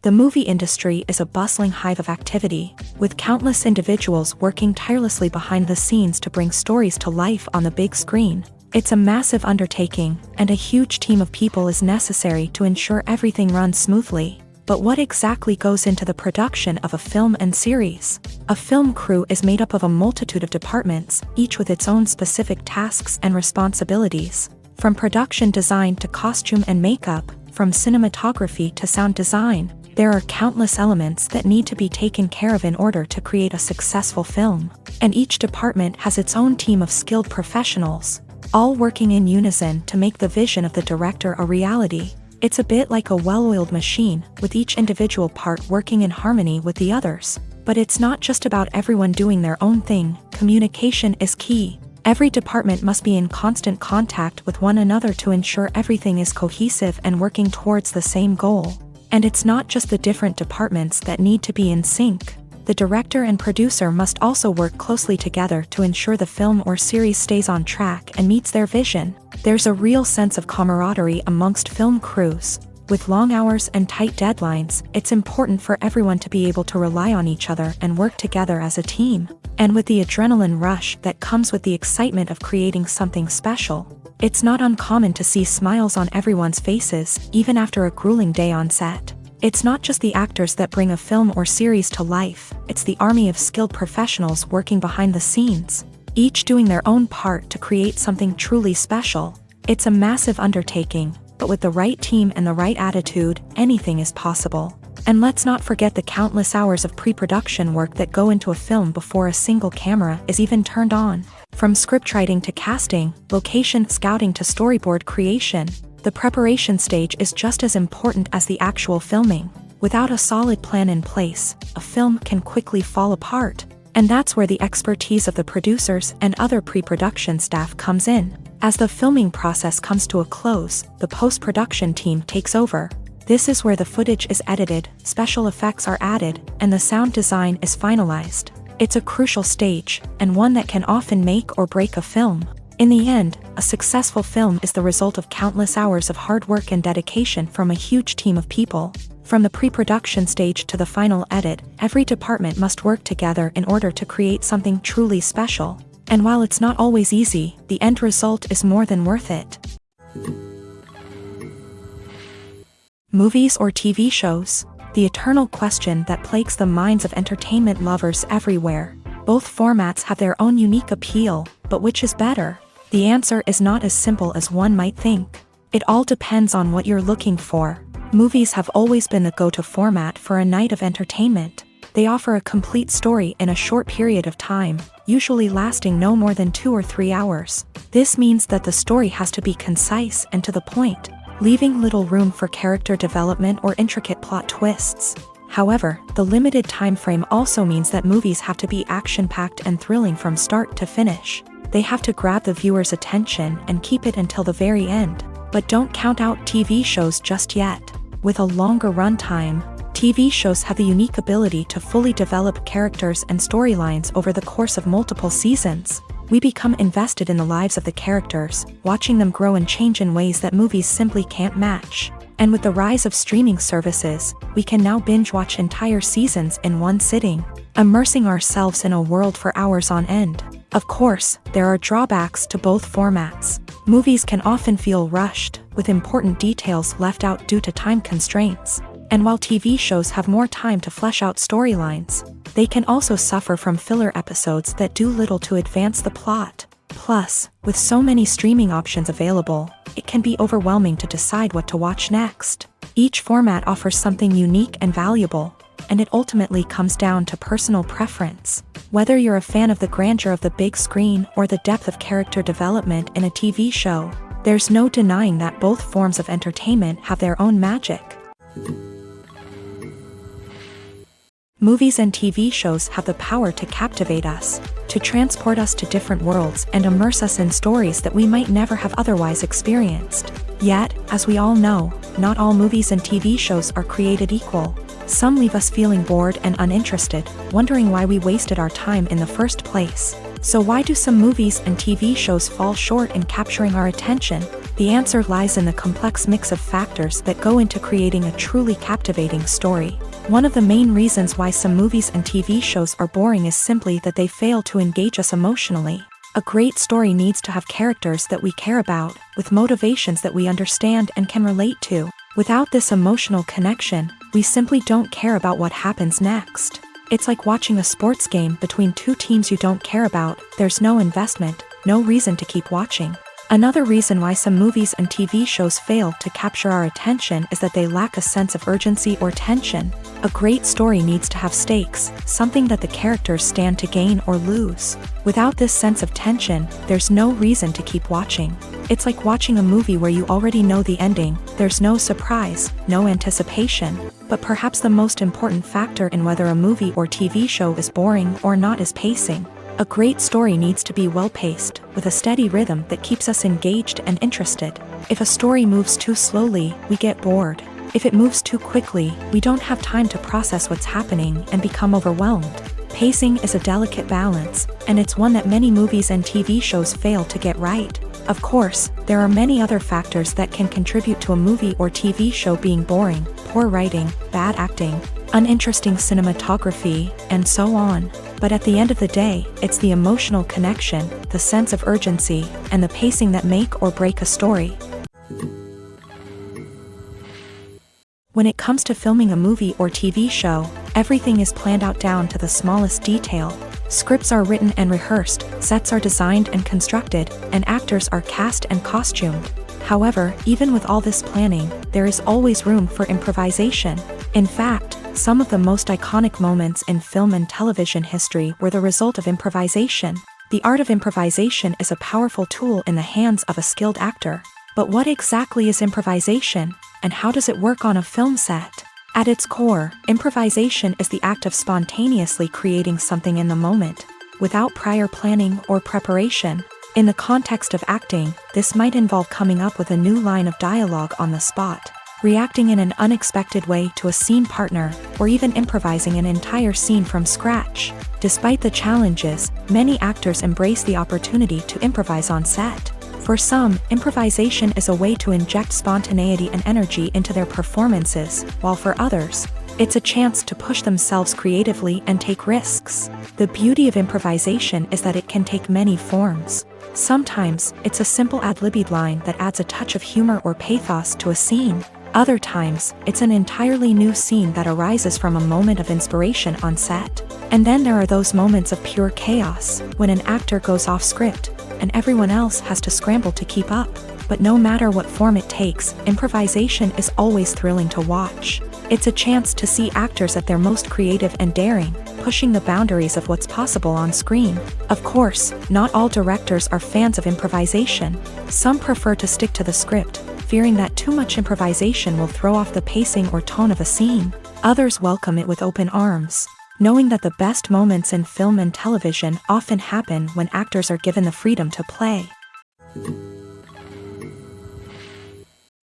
The movie industry is a bustling hive of activity, with countless individuals working tirelessly behind the scenes to bring stories to life on the big screen. It's a massive undertaking, and a huge team of people is necessary to ensure everything runs smoothly. But what exactly goes into the production of a film and series? A film crew is made up of a multitude of departments, each with its own specific tasks and responsibilities. From production design to costume and makeup, from cinematography to sound design, there are countless elements that need to be taken care of in order to create a successful film. And each department has its own team of skilled professionals, all working in unison to make the vision of the director a reality. It's a bit like a well-oiled machine, with each individual part working in harmony with the others. But it's not just about everyone doing their own thing. Communication is key. Every department must be in constant contact with one another to ensure everything is cohesive and working towards the same goal. And it's not just the different departments that need to be in sync. The director and producer must also work closely together to ensure the film or series stays on track and meets their vision. There's a real sense of camaraderie amongst film crews. With long hours and tight deadlines, it's important for everyone to be able to rely on each other and work together as a team. And with the adrenaline rush that comes with the excitement of creating something special, it's not uncommon to see smiles on everyone's faces, even after a grueling day on set. It's not just the actors that bring a film or series to life, it's the army of skilled professionals working behind the scenes, each doing their own part to create something truly special. It's a massive undertaking, but with the right team and the right attitude, anything is possible. And let's not forget the countless hours of pre-production work that go into a film before a single camera is even turned on. From scriptwriting to casting, location scouting to storyboard creation, the preparation stage is just as important as the actual filming. Without a solid plan in place, a film can quickly fall apart. And that's where the expertise of the producers and other pre-production staff comes in. As the filming process comes to a close, the post-production team takes over. This is where the footage is edited, special effects are added, and the sound design is finalized. It's a crucial stage, and one that can often make or break a film. In the end, a successful film is the result of countless hours of hard work and dedication from a huge team of people. From the pre-production stage to the final edit, every department must work together in order to create something truly special. And while it's not always easy, the end result is more than worth it. Movies or TV shows? The eternal question that plagues the minds of entertainment lovers everywhere. Both formats have their own unique appeal, but which is better? The answer is not as simple as one might think. It all depends on what you're looking for. Movies have always been the go-to format for a night of entertainment. They offer a complete story in a short period of time, usually lasting no more than 2 or 3 hours. This means that the story has to be concise and to the point, leaving little room for character development or intricate plot twists. However, the limited time frame also means that movies have to be action-packed and thrilling from start to finish. They have to grab the viewer's attention and keep it until the very end. But don't count out TV shows just yet. With a longer runtime, TV shows have the unique ability to fully develop characters and storylines over the course of multiple seasons. We become invested in the lives of the characters, watching them grow and change in ways that movies simply can't match. And with the rise of streaming services, we can now binge-watch entire seasons in one sitting, immersing ourselves in a world for hours on end. Of course, there are drawbacks to both formats. Movies can often feel rushed, with important details left out due to time constraints. And while TV shows have more time to flesh out storylines, they can also suffer from filler episodes that do little to advance the plot. Plus, with so many streaming options available, it can be overwhelming to decide what to watch next. Each format offers something unique and valuable, and it ultimately comes down to personal preference. Whether you're a fan of the grandeur of the big screen or the depth of character development in a TV show, there's no denying that both forms of entertainment have their own magic. Movies and TV shows have the power to captivate us, to transport us to different worlds and immerse us in stories that we might never have otherwise experienced. Yet, as we all know, not all movies and TV shows are created equal. Some leave us feeling bored and uninterested, wondering why we wasted our time in the first place. So why do some movies and TV shows fall short in capturing our attention? The answer lies in the complex mix of factors that go into creating a truly captivating story. One of the main reasons why some movies and TV shows are boring is simply that they fail to engage us emotionally. A great story needs to have characters that we care about, with motivations that we understand and can relate to. Without this emotional connection, we simply don't care about what happens next. It's like watching a sports game between two teams you don't care about. There's no investment, no reason to keep watching. Another reason why some movies and TV shows fail to capture our attention is that they lack a sense of urgency or tension. A great story needs to have stakes, something that the characters stand to gain or lose. Without this sense of tension, there's no reason to keep watching. It's like watching a movie where you already know the ending. There's no surprise, no anticipation. But perhaps the most important factor in whether a movie or TV show is boring or not is pacing. A great story needs to be well-paced, with a steady rhythm that keeps us engaged and interested. If a story moves too slowly, we get bored. If it moves too quickly, we don't have time to process what's happening and become overwhelmed. Pacing is a delicate balance, and it's one that many movies and TV shows fail to get right. Of course, there are many other factors that can contribute to a movie or TV show being boring: poor writing, bad acting, uninteresting cinematography, and so on. But at the end of the day, it's the emotional connection, the sense of urgency, and the pacing that make or break a story. When it comes to filming a movie or TV show, everything is planned out down to the smallest detail. Scripts are written and rehearsed, sets are designed and constructed, and actors are cast and costumed. However, even with all this planning, there is always room for improvisation. In fact, some of the most iconic moments in film and television history were the result of improvisation. The art of improvisation is a powerful tool in the hands of a skilled actor. But what exactly is improvisation, and how does it work on a film set? At its core, improvisation is the act of spontaneously creating something in the moment, without prior planning or preparation. In the context of acting, this might involve coming up with a new line of dialogue on the spot, reacting in an unexpected way to a scene partner, or even improvising an entire scene from scratch. Despite the challenges, many actors embrace the opportunity to improvise on set. For some, improvisation is a way to inject spontaneity and energy into their performances, while for others, it's a chance to push themselves creatively and take risks. The beauty of improvisation is that it can take many forms. Sometimes, it's a simple ad-libbed line that adds a touch of humor or pathos to a scene. Other times, it's an entirely new scene that arises from a moment of inspiration on set. And then there are those moments of pure chaos, when an actor goes off script, and everyone else has to scramble to keep up. But no matter what form it takes, improvisation is always thrilling to watch. It's a chance to see actors at their most creative and daring, pushing the boundaries of what's possible on screen. Of course, not all directors are fans of improvisation. Some prefer to stick to the script, fearing that too much improvisation will throw off the pacing or tone of a scene. Others welcome it with open arms, knowing that the best moments in film and television often happen when actors are given the freedom to play.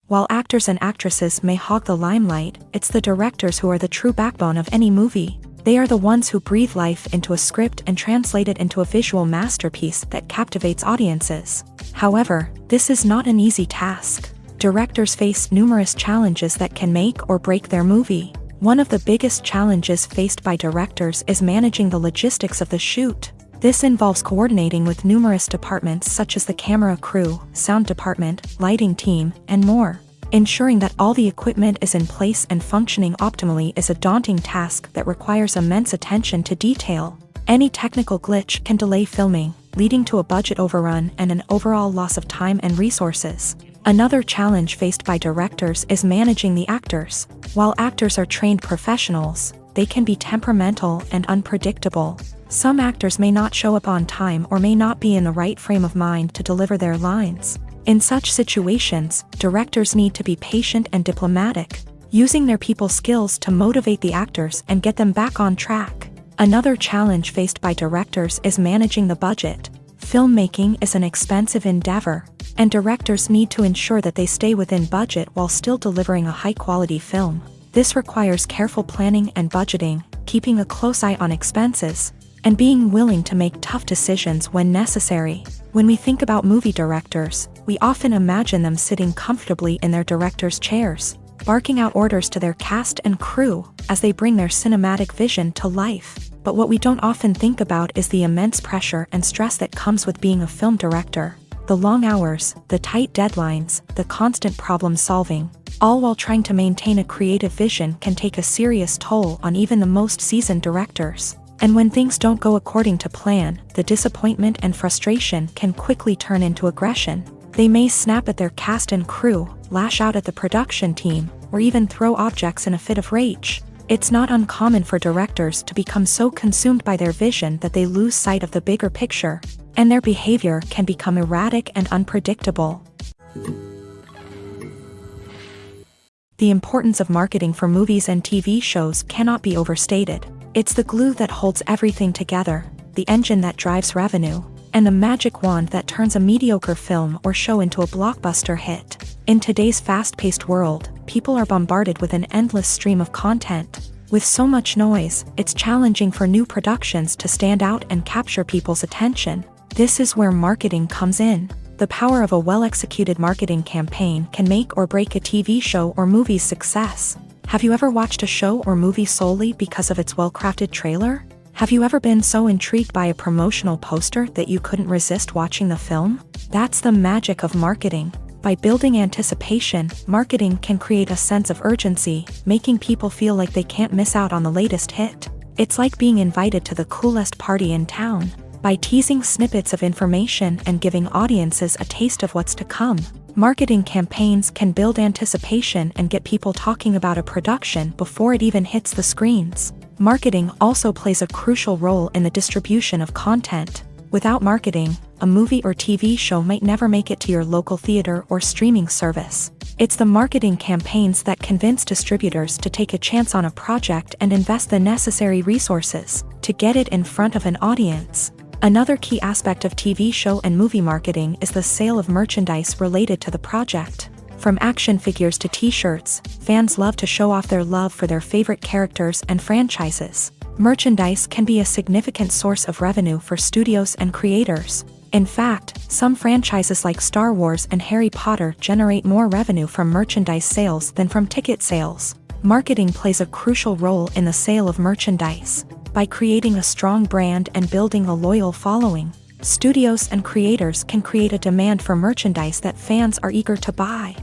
While actors and actresses may hog the limelight, it's the directors who are the true backbone of any movie. They are the ones who breathe life into a script and translate it into a visual masterpiece that captivates audiences. However, this is not an easy task. Directors face numerous challenges that can make or break their movie. One of the biggest challenges faced by directors is managing the logistics of the shoot. This involves coordinating with numerous departments such as the camera crew, sound department, lighting team, and more. Ensuring that all the equipment is in place and functioning optimally is a daunting task that requires immense attention to detail. Any technical glitch can delay filming, leading to a budget overrun and an overall loss of time and resources. Another challenge faced by directors is managing the actors. While actors are trained professionals, they can be temperamental and unpredictable. Some actors may not show up on time or may not be in the right frame of mind to deliver their lines. In such situations, directors need to be patient and diplomatic, using their people skills to motivate the actors and get them back on track. Another challenge faced by directors is managing the budget. Filmmaking is an expensive endeavor, and directors need to ensure that they stay within budget while still delivering a high-quality film. This requires careful planning and budgeting, keeping a close eye on expenses, and being willing to make tough decisions when necessary. When we think about movie directors, we often imagine them sitting comfortably in their director's chairs, barking out orders to their cast and crew as they bring their cinematic vision to life. But what we don't often think about is the immense pressure and stress that comes with being a film director. The long hours, the tight deadlines, the constant problem solving, all while trying to maintain a creative vision can take a serious toll on even the most seasoned directors. And when things don't go according to plan, the disappointment and frustration can quickly turn into aggression. They may snap at their cast and crew, lash out at the production team, or even throw objects in a fit of rage. It's not uncommon for directors to become so consumed by their vision that they lose sight of the bigger picture, and their behavior can become erratic and unpredictable. The importance of marketing for movies and TV shows cannot be overstated. It's the glue that holds everything together, the engine that drives revenue, and the magic wand that turns a mediocre film or show into a blockbuster hit. In today's fast-paced world, people are bombarded with an endless stream of content. With so much noise, it's challenging for new productions to stand out and capture people's attention. This is where marketing comes in. The power of a well-executed marketing campaign can make or break a TV show or movie's success. Have you ever watched a show or movie solely because of its well-crafted trailer? Have you ever been so intrigued by a promotional poster that you couldn't resist watching the film? That's the magic of marketing. By building anticipation, marketing can create a sense of urgency, making people feel like they can't miss out on the latest hit. It's like being invited to the coolest party in town. By teasing snippets of information and giving audiences a taste of what's to come, marketing campaigns can build anticipation and get people talking about a production before it even hits the screens. Marketing also plays a crucial role in the distribution of content. Without marketing, a movie or TV show might never make it to your local theater or streaming service. It's the marketing campaigns that convince distributors to take a chance on a project and invest the necessary resources to get it in front of an audience. Another key aspect of TV show and movie marketing is the sale of merchandise related to the project. From action figures to t-shirts, fans love to show off their love for their favorite characters and franchises. Merchandise can be a significant source of revenue for studios and creators. In fact, some franchises like Star Wars and Harry Potter generate more revenue from merchandise sales than from ticket sales. Marketing plays a crucial role in the sale of merchandise. By creating a strong brand and building a loyal following, studios and creators can create a demand for merchandise that fans are eager to buy.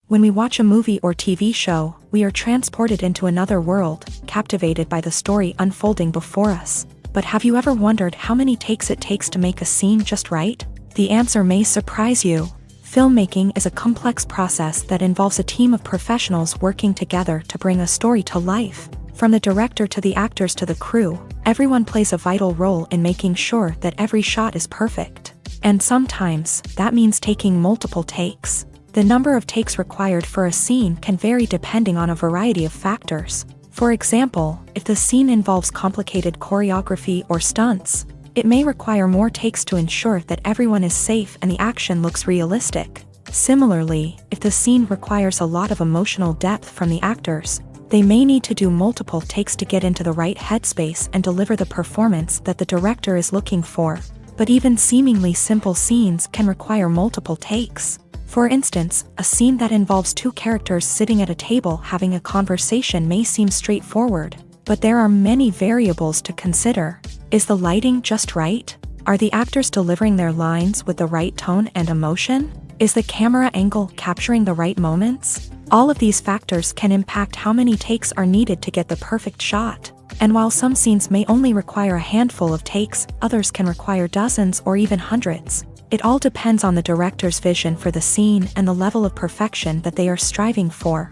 When we watch a movie or TV show, we are transported into another world, captivated by the story unfolding before us. But have you ever wondered how many takes it takes to make a scene just right? The answer may surprise you. Filmmaking is a complex process that involves a team of professionals working together to bring a story to life. From the director to the actors to the crew, everyone plays a vital role in making sure that every shot is perfect. And sometimes, that means taking multiple takes. The number of takes required for a scene can vary depending on a variety of factors. For example, if the scene involves complicated choreography or stunts, it may require more takes to ensure that everyone is safe and the action looks realistic. Similarly, if the scene requires a lot of emotional depth from the actors, they may need to do multiple takes to get into the right headspace and deliver the performance that the director is looking for. But even seemingly simple scenes can require multiple takes. For instance, a scene that involves two characters sitting at a table having a conversation may seem straightforward, but there are many variables to consider. Is the lighting just right? Are the actors delivering their lines with the right tone and emotion? Is the camera angle capturing the right moments? All of these factors can impact how many takes are needed to get the perfect shot. And while some scenes may only require a handful of takes, others can require dozens or even hundreds. It all depends on the director's vision for the scene and the level of perfection that they are striving for.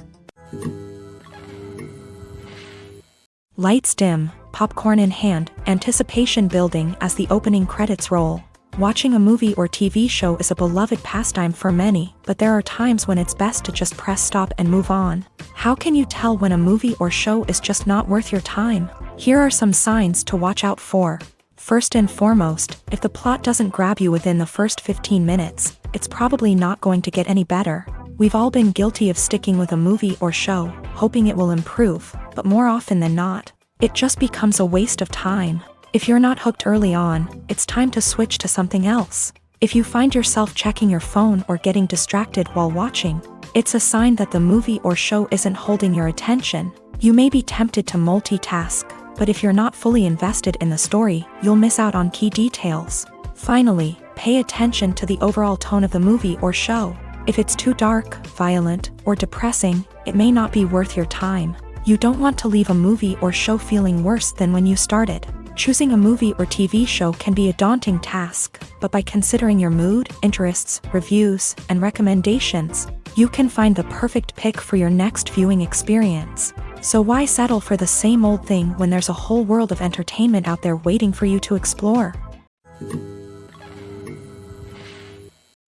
Lights dim, popcorn in hand, anticipation building as the opening credits roll. Watching a movie or TV show is a beloved pastime for many, but there are times when it's best to just press stop and move on. How can you tell when a movie or show is just not worth your time? Here are some signs to watch out for. First and foremost, if the plot doesn't grab you within the first 15 minutes, it's probably not going to get any better. We've all been guilty of sticking with a movie or show, hoping it will improve, but more often than not, it just becomes a waste of time. If you're not hooked early on, it's time to switch to something else. If you find yourself checking your phone or getting distracted while watching, it's a sign that the movie or show isn't holding your attention. You may be tempted to multitask, but if you're not fully invested in the story, you'll miss out on key details. Finally, pay attention to the overall tone of the movie or show. If it's too dark, violent, or depressing, it may not be worth your time. You don't want to leave a movie or show feeling worse than when you started. Choosing a movie or TV show can be a daunting task, but by considering your mood, interests, reviews, and recommendations, you can find the perfect pick for your next viewing experience. So why settle for the same old thing when there's a whole world of entertainment out there waiting for you to explore?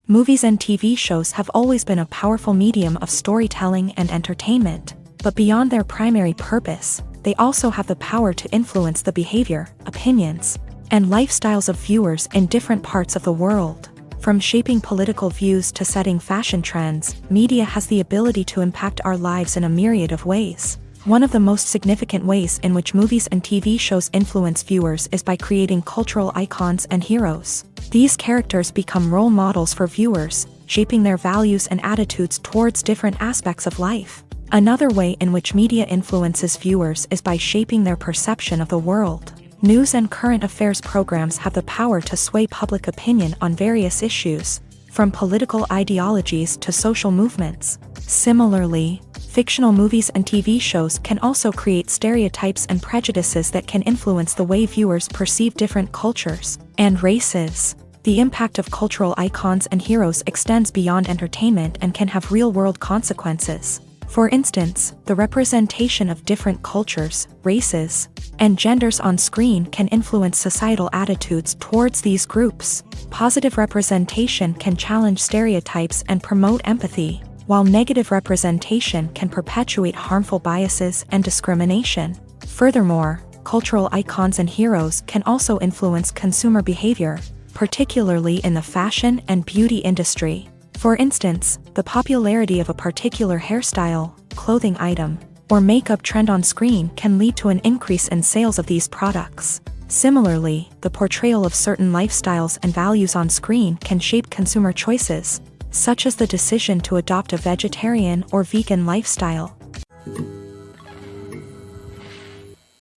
Movies and TV shows have always been a powerful medium of storytelling and entertainment, but beyond their primary purpose, they also have the power to influence the behavior, opinions, and lifestyles of viewers in different parts of the world. From shaping political views to setting fashion trends, media has the ability to impact our lives in a myriad of ways. One of the most significant ways in which movies and TV shows influence viewers is by creating cultural icons and heroes. These characters become role models for viewers, shaping their values and attitudes towards different aspects of life. Another way in which media influences viewers is by shaping their perception of the world. News and current affairs programs have the power to sway public opinion on various issues, from political ideologies to social movements. Similarly, fictional movies and TV shows can also create stereotypes and prejudices that can influence the way viewers perceive different cultures and races. The impact of cultural icons and heroes extends beyond entertainment and can have real-world consequences. For instance, the representation of different cultures, races, and genders on screen can influence societal attitudes towards these groups. Positive representation can challenge stereotypes and promote empathy, while negative representation can perpetuate harmful biases and discrimination. Furthermore, cultural icons and heroes can also influence consumer behavior, particularly in the fashion and beauty industry. For instance, the popularity of a particular hairstyle, clothing item, or makeup trend on screen can lead to an increase in sales of these products. Similarly, the portrayal of certain lifestyles and values on screen can shape consumer choices, such as the decision to adopt a vegetarian or vegan lifestyle.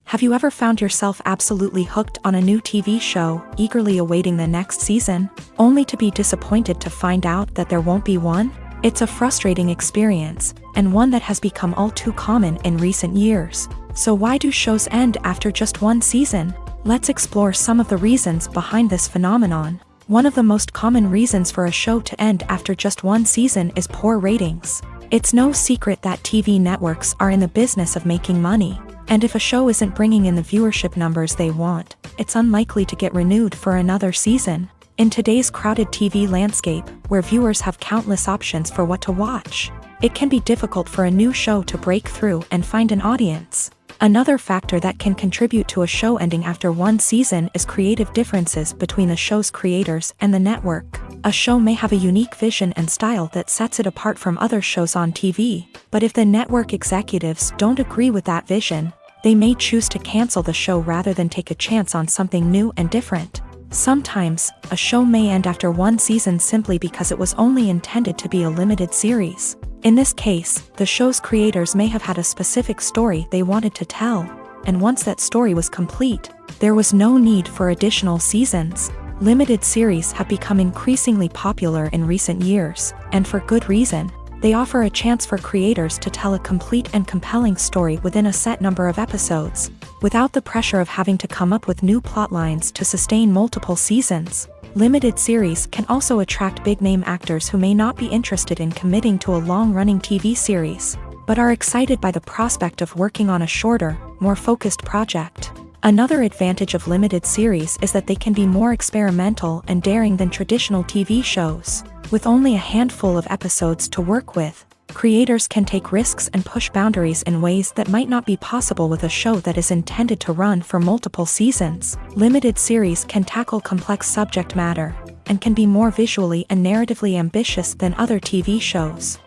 Have you ever found yourself absolutely hooked on a new TV show, eagerly awaiting the next season, only to be disappointed to find out that there won't be one? It's a frustrating experience, and one that has become all too common in recent years. So why do shows end after just one season? Let's explore some of the reasons behind this phenomenon. One of the most common reasons for a show to end after just one season is poor ratings. It's no secret that TV networks are in the business of making money. And if a show isn't bringing in the viewership numbers they want, it's unlikely to get renewed for another season. In today's crowded TV landscape, where viewers have countless options for what to watch, it can be difficult for a new show to break through and find an audience. Another factor that can contribute to a show ending after one season is creative differences between the show's creators and the network. A show may have a unique vision and style that sets it apart from other shows on TV, but if the network executives don't agree with that vision, they may choose to cancel the show rather than take a chance on something new and different. Sometimes, a show may end after one season simply because it was only intended to be a limited series. In this case, the show's creators may have had a specific story they wanted to tell, and once that story was complete, there was no need for additional seasons. Limited series have become increasingly popular in recent years, and for good reason. They offer a chance for creators to tell a complete and compelling story within a set number of episodes, without the pressure of having to come up with new plotlines to sustain multiple seasons. Limited series can also attract big-name actors who may not be interested in committing to a long-running TV series, but are excited by the prospect of working on a shorter, more focused project. Another advantage of limited series is that they can be more experimental and daring than traditional TV shows. With only a handful of episodes to work with, creators can take risks and push boundaries in ways that might not be possible with a show that is intended to run for multiple seasons. Limited series can tackle complex subject matter, and can be more visually and narratively ambitious than other TV shows.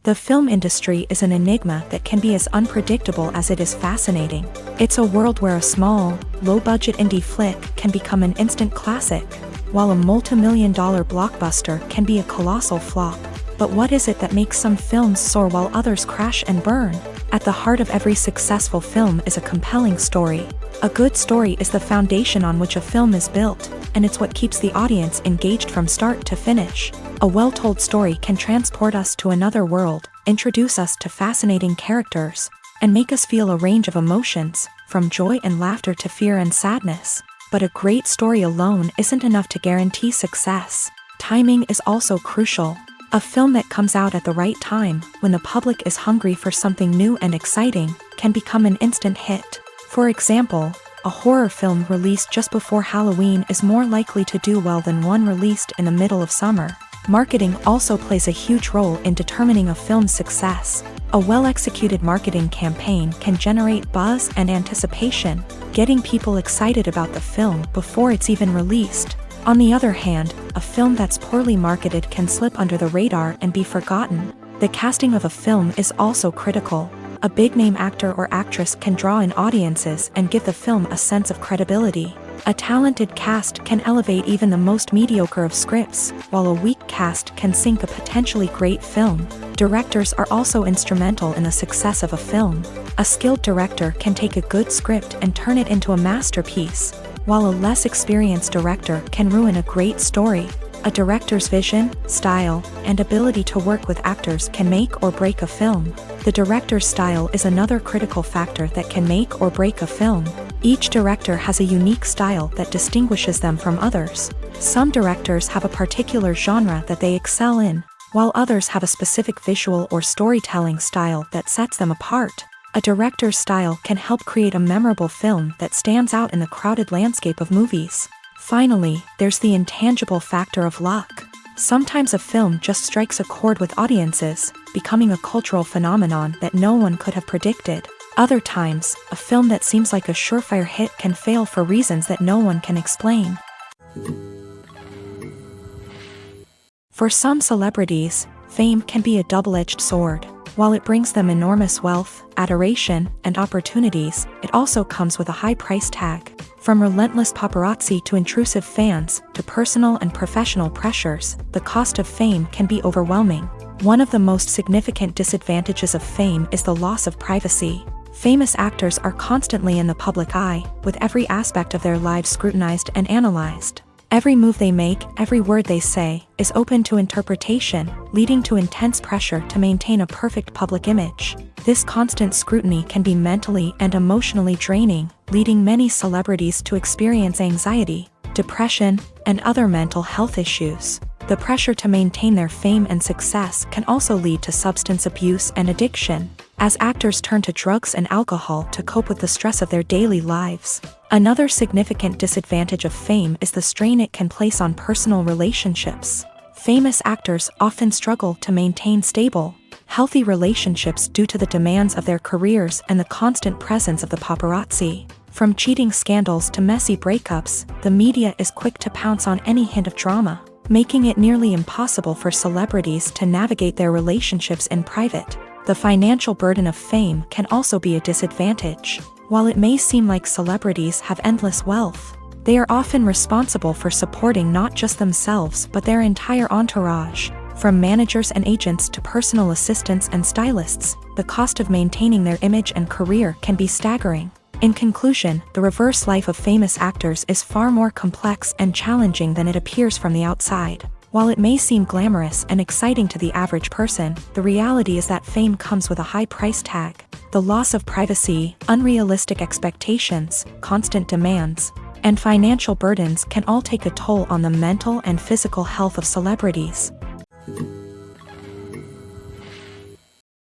The film industry is an enigma that can be as unpredictable as it is fascinating. It's a world where a small, low-budget indie flick can become an instant classic, while a multi-million-dollar blockbuster can be a colossal flop. But what is it that makes some films soar while others crash and burn? At the heart of every successful film is a compelling story. A good story is the foundation on which a film is built, and it's what keeps the audience engaged from start to finish. A well-told story can transport us to another world, introduce us to fascinating characters, and make us feel a range of emotions, from joy and laughter to fear and sadness. But a great story alone isn't enough to guarantee success. Timing is also crucial. A film that comes out at the right time, when the public is hungry for something new and exciting, can become an instant hit. For example, a horror film released just before Halloween is more likely to do well than one released in the middle of summer. Marketing also plays a huge role in determining a film's success. A well-executed marketing campaign can generate buzz and anticipation, getting people excited about the film before it's even released. On the other hand, a film that's poorly marketed can slip under the radar and be forgotten. The casting of a film is also critical. A big-name actor or actress can draw in audiences and give the film a sense of credibility. A talented cast can elevate even the most mediocre of scripts, while a weak cast can sink a potentially great film. Directors are also instrumental in the success of a film. A skilled director can take a good script and turn it into a masterpiece, while a less experienced director can ruin a great story. A director's vision, style, and ability to work with actors can make or break a film. The director's style is another critical factor that can make or break a film. Each director has a unique style that distinguishes them from others. Some directors have a particular genre that they excel in, while others have a specific visual or storytelling style that sets them apart. A director's style can help create a memorable film that stands out in the crowded landscape of movies. Finally, there's the intangible factor of luck. Sometimes a film just strikes a chord with audiences, becoming a cultural phenomenon that no one could have predicted. Other times, a film that seems like a surefire hit can fail for reasons that no one can explain. For some celebrities, fame can be a double-edged sword. While it brings them enormous wealth, adoration, and opportunities, it also comes with a high price tag. From relentless paparazzi to intrusive fans, to personal and professional pressures, the cost of fame can be overwhelming. One of the most significant disadvantages of fame is the loss of privacy. Famous actors are constantly in the public eye, with every aspect of their lives scrutinized and analyzed. Every move they make, every word they say, is open to interpretation, leading to intense pressure to maintain a perfect public image. This constant scrutiny can be mentally and emotionally draining, leading many celebrities to experience anxiety, depression, and other mental health issues. The pressure to maintain their fame and success can also lead to substance abuse and addiction, as actors turn to drugs and alcohol to cope with the stress of their daily lives. Another significant disadvantage of fame is the strain it can place on personal relationships. Famous actors often struggle to maintain stable, healthy relationships due to the demands of their careers and the constant presence of the paparazzi. From cheating scandals to messy breakups, the media is quick to pounce on any hint of drama, making it nearly impossible for celebrities to navigate their relationships in private. The financial burden of fame can also be a disadvantage. While it may seem like celebrities have endless wealth, they are often responsible for supporting not just themselves but their entire entourage. From managers and agents to personal assistants and stylists, the cost of maintaining their image and career can be staggering. In conclusion, the reverse life of famous actors is far more complex and challenging than it appears from the outside. While it may seem glamorous and exciting to the average person, the reality is that fame comes with a high price tag. The loss of privacy, unrealistic expectations, constant demands, and financial burdens can all take a toll on the mental and physical health of celebrities.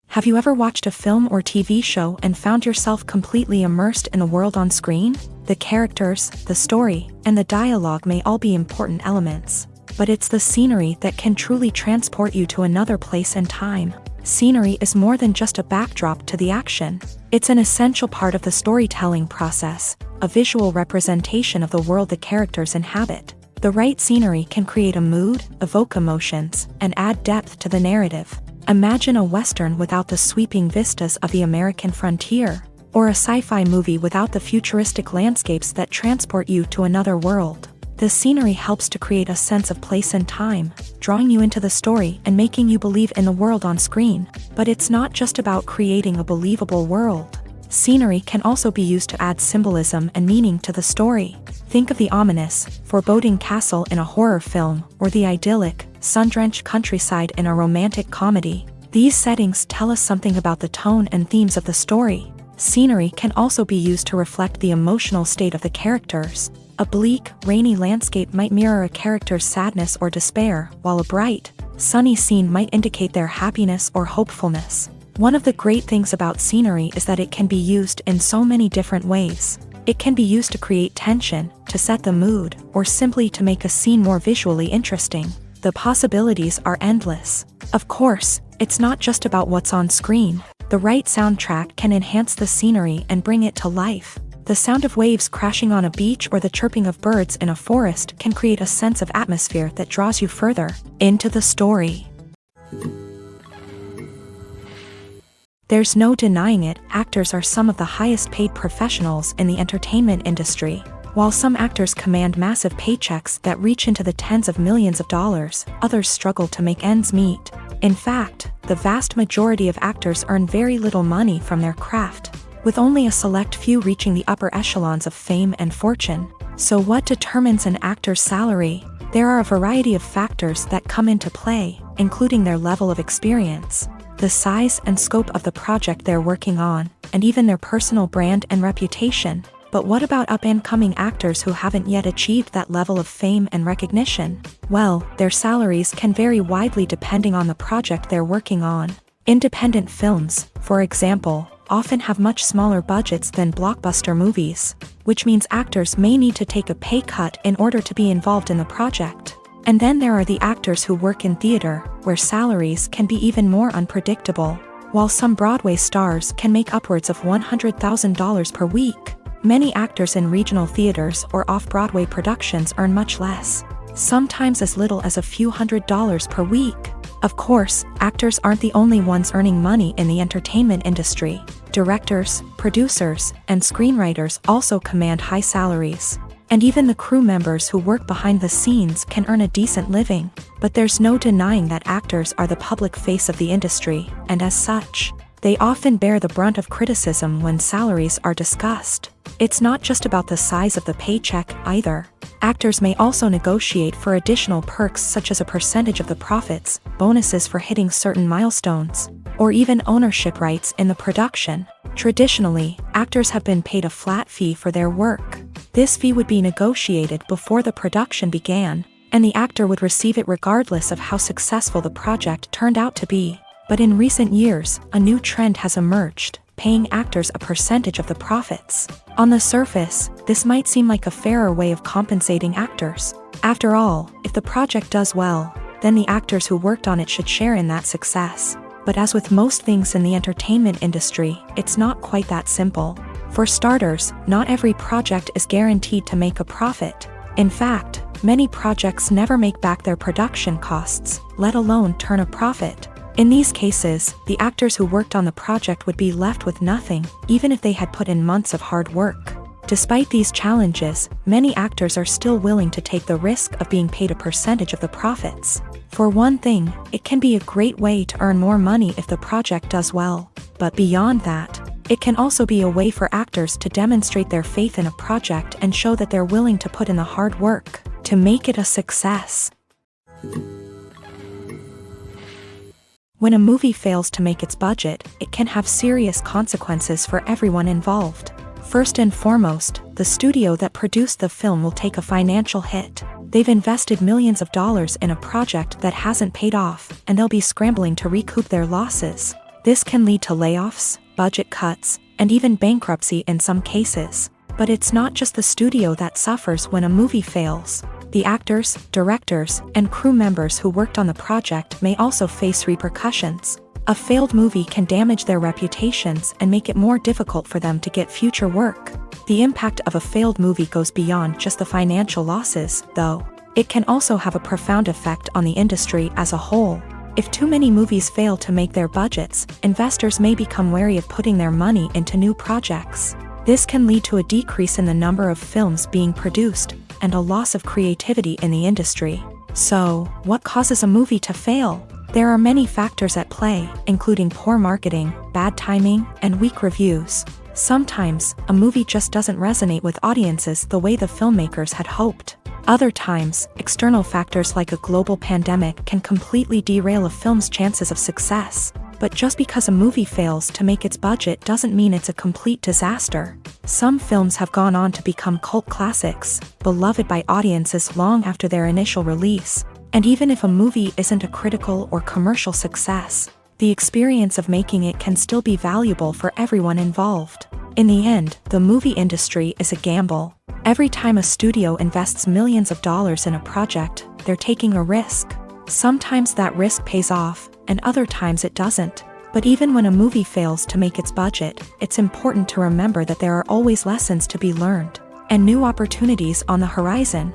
Have you ever watched a film or TV show and found yourself completely immersed in the world on screen? The characters, the story, and the dialogue may all be important elements, but it's the scenery that can truly transport you to another place and time. Scenery is more than just a backdrop to the action. It's an essential part of the storytelling process, a visual representation of the world the characters inhabit. The right scenery can create a mood, evoke emotions, and add depth to the narrative. Imagine a Western without the sweeping vistas of the American frontier, or a sci-fi movie without the futuristic landscapes that transport you to another world. The scenery helps to create a sense of place and time, drawing you into the story and making you believe in the world on screen. But it's not just about creating a believable world. Scenery can also be used to add symbolism and meaning to the story. Think of the ominous, foreboding castle in a horror film, or the idyllic, sun-drenched countryside in a romantic comedy. These settings tell us something about the tone and themes of the story. Scenery can also be used to reflect the emotional state of the characters. A bleak, rainy landscape might mirror a character's sadness or despair, while a bright, sunny scene might indicate their happiness or hopefulness. One of the great things about scenery is that it can be used in so many different ways. It can be used to create tension, to set the mood, or simply to make a scene more visually interesting. The possibilities are endless. Of course, it's not just about what's on screen. The right soundtrack can enhance the scenery and bring it to life. The sound of waves crashing on a beach or the chirping of birds in a forest can create a sense of atmosphere that draws you further into the story. There's no denying it, actors are some of the highest paid professionals in the entertainment industry. While some actors command massive paychecks that reach into the tens of millions of dollars, others struggle to make ends meet. In fact, the vast majority of actors earn very little money from their craft, with only a select few reaching the upper echelons of fame and fortune. So what determines an actor's salary? There are a variety of factors that come into play, including their level of experience, the size and scope of the project they're working on, and even their personal brand and reputation. But what about up-and-coming actors who haven't yet achieved that level of fame and recognition? Well, their salaries can vary widely depending on the project they're working on. Independent films, for example, often have much smaller budgets than blockbuster movies, which means actors may need to take a pay cut in order to be involved in the project. And then there are the actors who work in theater, where salaries can be even more unpredictable. While some Broadway stars can make upwards of $100,000 per week, many actors in regional theaters or off-Broadway productions earn much less, sometimes as little as a few $100s per week. Of course, actors aren't the only ones earning money in the entertainment industry. Directors, producers, and screenwriters also command high salaries. And even the crew members who work behind the scenes can earn a decent living. But there's no denying that actors are the public face of the industry, and as such, they often bear the brunt of criticism when salaries are discussed. It's not just about the size of the paycheck, either. Actors may also negotiate for additional perks such as a percentage of the profits, bonuses for hitting certain milestones, or even ownership rights in the production. Traditionally, actors have been paid a flat fee for their work. This fee would be negotiated before the production began, and the actor would receive it regardless of how successful the project turned out to be. But in recent years, a new trend has emerged, paying actors a percentage of the profits. On the surface, this might seem like a fairer way of compensating actors. After all, if the project does well, then the actors who worked on it should share in that success. But as with most things in the entertainment industry, it's not quite that simple. For starters, not every project is guaranteed to make a profit. In fact, many projects never make back their production costs, let alone turn a profit. In these cases, the actors who worked on the project would be left with nothing, even if they had put in months of hard work. Despite these challenges, many actors are still willing to take the risk of being paid a percentage of the profits. For one thing, it can be a great way to earn more money if the project does well. But beyond that, it can also be a way for actors to demonstrate their faith in a project and show that they're willing to put in the hard work to make it a success. When a movie fails to make its budget, it can have serious consequences for everyone involved. First and foremost, the studio that produced the film will take a financial hit. They've invested millions of dollars in a project that hasn't paid off, and they'll be scrambling to recoup their losses. This can lead to layoffs, budget cuts, and even bankruptcy in some cases. But it's not just the studio that suffers when a movie fails. The actors, directors, and crew members who worked on the project may also face repercussions. A failed movie can damage their reputations and make it more difficult for them to get future work. The impact of a failed movie goes beyond just the financial losses, though. It can also have a profound effect on the industry as a whole. If too many movies fail to make their budgets, investors may become wary of putting their money into new projects. This can lead to a decrease in the number of films being produced, and a loss of creativity in the industry. So, what causes a movie to fail? There are many factors at play, including poor marketing, bad timing, and weak reviews. Sometimes, a movie just doesn't resonate with audiences the way the filmmakers had hoped. Other times, external factors like a global pandemic can completely derail a film's chances of success. But just because a movie fails to make its budget doesn't mean it's a complete disaster. Some films have gone on to become cult classics, beloved by audiences long after their initial release. And even if a movie isn't a critical or commercial success, the experience of making it can still be valuable for everyone involved. In the end, the movie industry is a gamble. Every time a studio invests millions of dollars in a project, they're taking a risk. Sometimes that risk pays off, and other times it doesn't. But even when a movie fails to make its budget, it's important to remember that there are always lessons to be learned, and new opportunities on the horizon.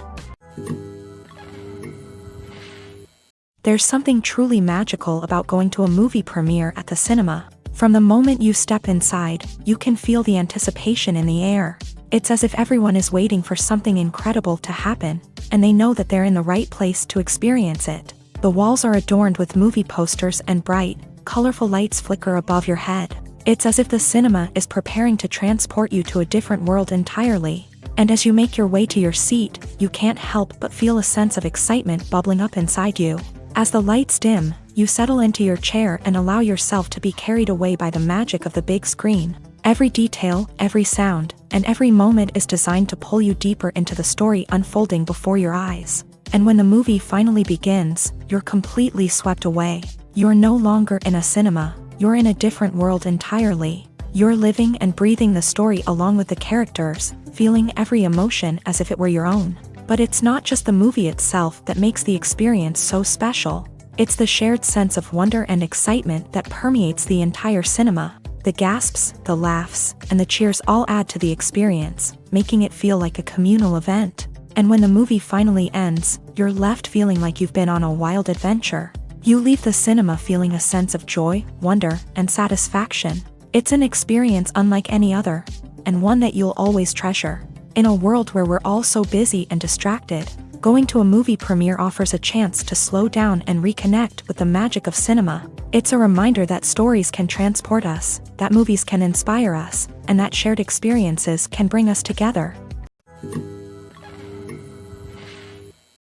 There's something truly magical about going to a movie premiere at the cinema. From the moment you step inside, you can feel the anticipation in the air. It's as if everyone is waiting for something incredible to happen, and they know that they're in the right place to experience it. The walls are adorned with movie posters and bright, colorful lights flicker above your head. It's as if the cinema is preparing to transport you to a different world entirely. And as you make your way to your seat, you can't help but feel a sense of excitement bubbling up inside you. As the lights dim, you settle into your chair and allow yourself to be carried away by the magic of the big screen. Every detail, every sound, and every moment is designed to pull you deeper into the story unfolding before your eyes. And when the movie finally begins, you're completely swept away. You're no longer in a cinema, you're in a different world entirely. You're living and breathing the story along with the characters, feeling every emotion as if it were your own. But it's not just the movie itself that makes the experience so special. It's the shared sense of wonder and excitement that permeates the entire cinema. The gasps, the laughs, and the cheers all add to the experience, making it feel like a communal event. And when the movie finally ends, you're left feeling like you've been on a wild adventure. You leave the cinema feeling a sense of joy, wonder, and satisfaction. It's an experience unlike any other, and one that you'll always treasure. In a world where we're all so busy and distracted, going to a movie premiere offers a chance to slow down and reconnect with the magic of cinema. It's a reminder that stories can transport us, that movies can inspire us, and that shared experiences can bring us together.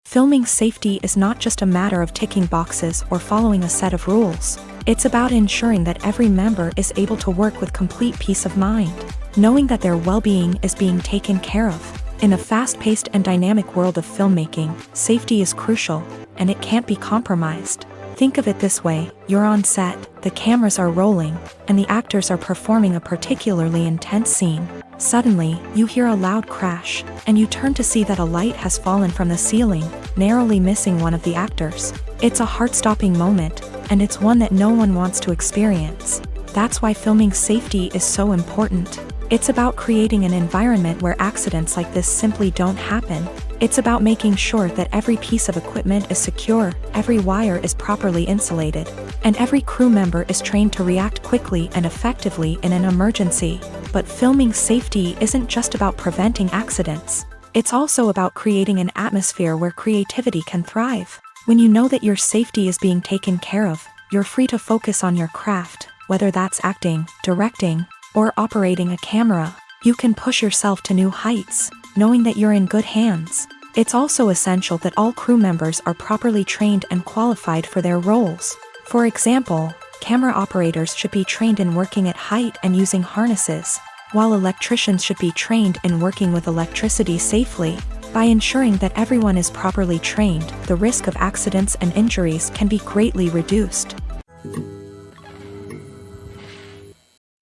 Filming safety is not just a matter of ticking boxes or following a set of rules. It's about ensuring that every member is able to work with complete peace of mind, knowing that their well-being is being taken care of. In a fast-paced and dynamic world of filmmaking, safety is crucial, and it can't be compromised. Think of it this way: you're on set, the cameras are rolling, and the actors are performing a particularly intense scene. Suddenly, you hear a loud crash, and you turn to see that a light has fallen from the ceiling, narrowly missing one of the actors. It's a heart-stopping moment, and it's one that no one wants to experience. That's why filming safety is so important. It's about creating an environment where accidents like this simply don't happen. It's about making sure that every piece of equipment is secure, every wire is properly insulated, and every crew member is trained to react quickly and effectively in an emergency. But filming safety isn't just about preventing accidents. It's also about creating an atmosphere where creativity can thrive. When you know that your safety is being taken care of, you're free to focus on your craft, whether that's acting, directing, or operating a camera. You can push yourself to new heights, knowing that you're in good hands. It's also essential that all crew members are properly trained and qualified for their roles. For example, camera operators should be trained in working at height and using harnesses, while electricians should be trained in working with electricity safely. By ensuring that everyone is properly trained, the risk of accidents and injuries can be greatly reduced.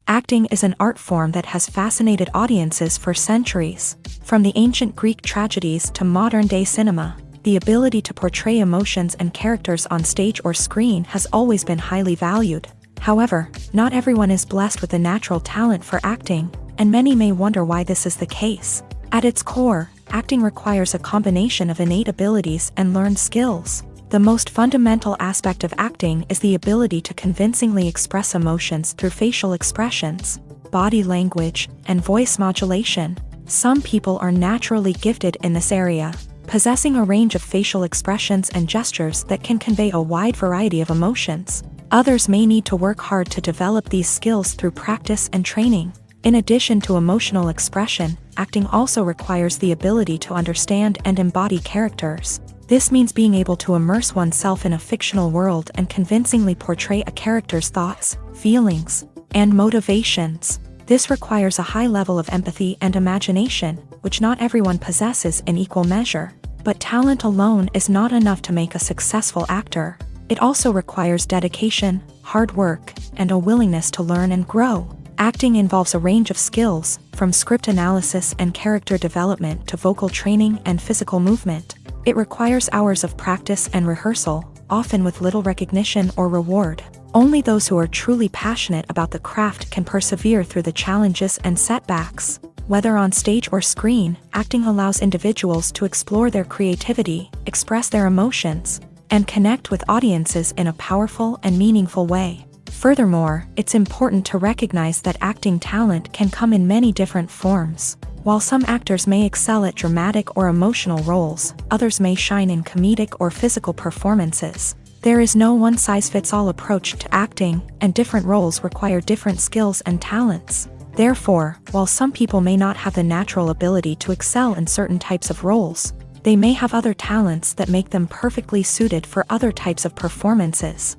Acting is an art form that has fascinated audiences for centuries. From the ancient Greek tragedies to modern-day cinema, the ability to portray emotions and characters on stage or screen has always been highly valued. However, not everyone is blessed with a natural talent for acting, and many may wonder why this is the case. At its core, acting requires a combination of innate abilities and learned skills. The most fundamental aspect of acting is the ability to convincingly express emotions through facial expressions, body language, and voice modulation. Some people are naturally gifted in this area, possessing a range of facial expressions and gestures that can convey a wide variety of emotions. Others may need to work hard to develop these skills through practice and training. In addition to emotional expression, acting also requires the ability to understand and embody characters. This means being able to immerse oneself in a fictional world and convincingly portray a character's thoughts, feelings, and motivations. This requires a high level of empathy and imagination, which not everyone possesses in equal measure. But talent alone is not enough to make a successful actor. It also requires dedication, hard work, and a willingness to learn and grow. Acting involves a range of skills, from script analysis and character development to vocal training and physical movement. It requires hours of practice and rehearsal, often with little recognition or reward. Only those who are truly passionate about the craft can persevere through the challenges and setbacks. Whether on stage or screen, acting allows individuals to explore their creativity, express their emotions, and connect with audiences in a powerful and meaningful way. Furthermore, it's important to recognize that acting talent can come in many different forms. While some actors may excel at dramatic or emotional roles, others may shine in comedic or physical performances. There is no one-size-fits-all approach to acting, and different roles require different skills and talents. Therefore, while some people may not have the natural ability to excel in certain types of roles, they may have other talents that make them perfectly suited for other types of performances.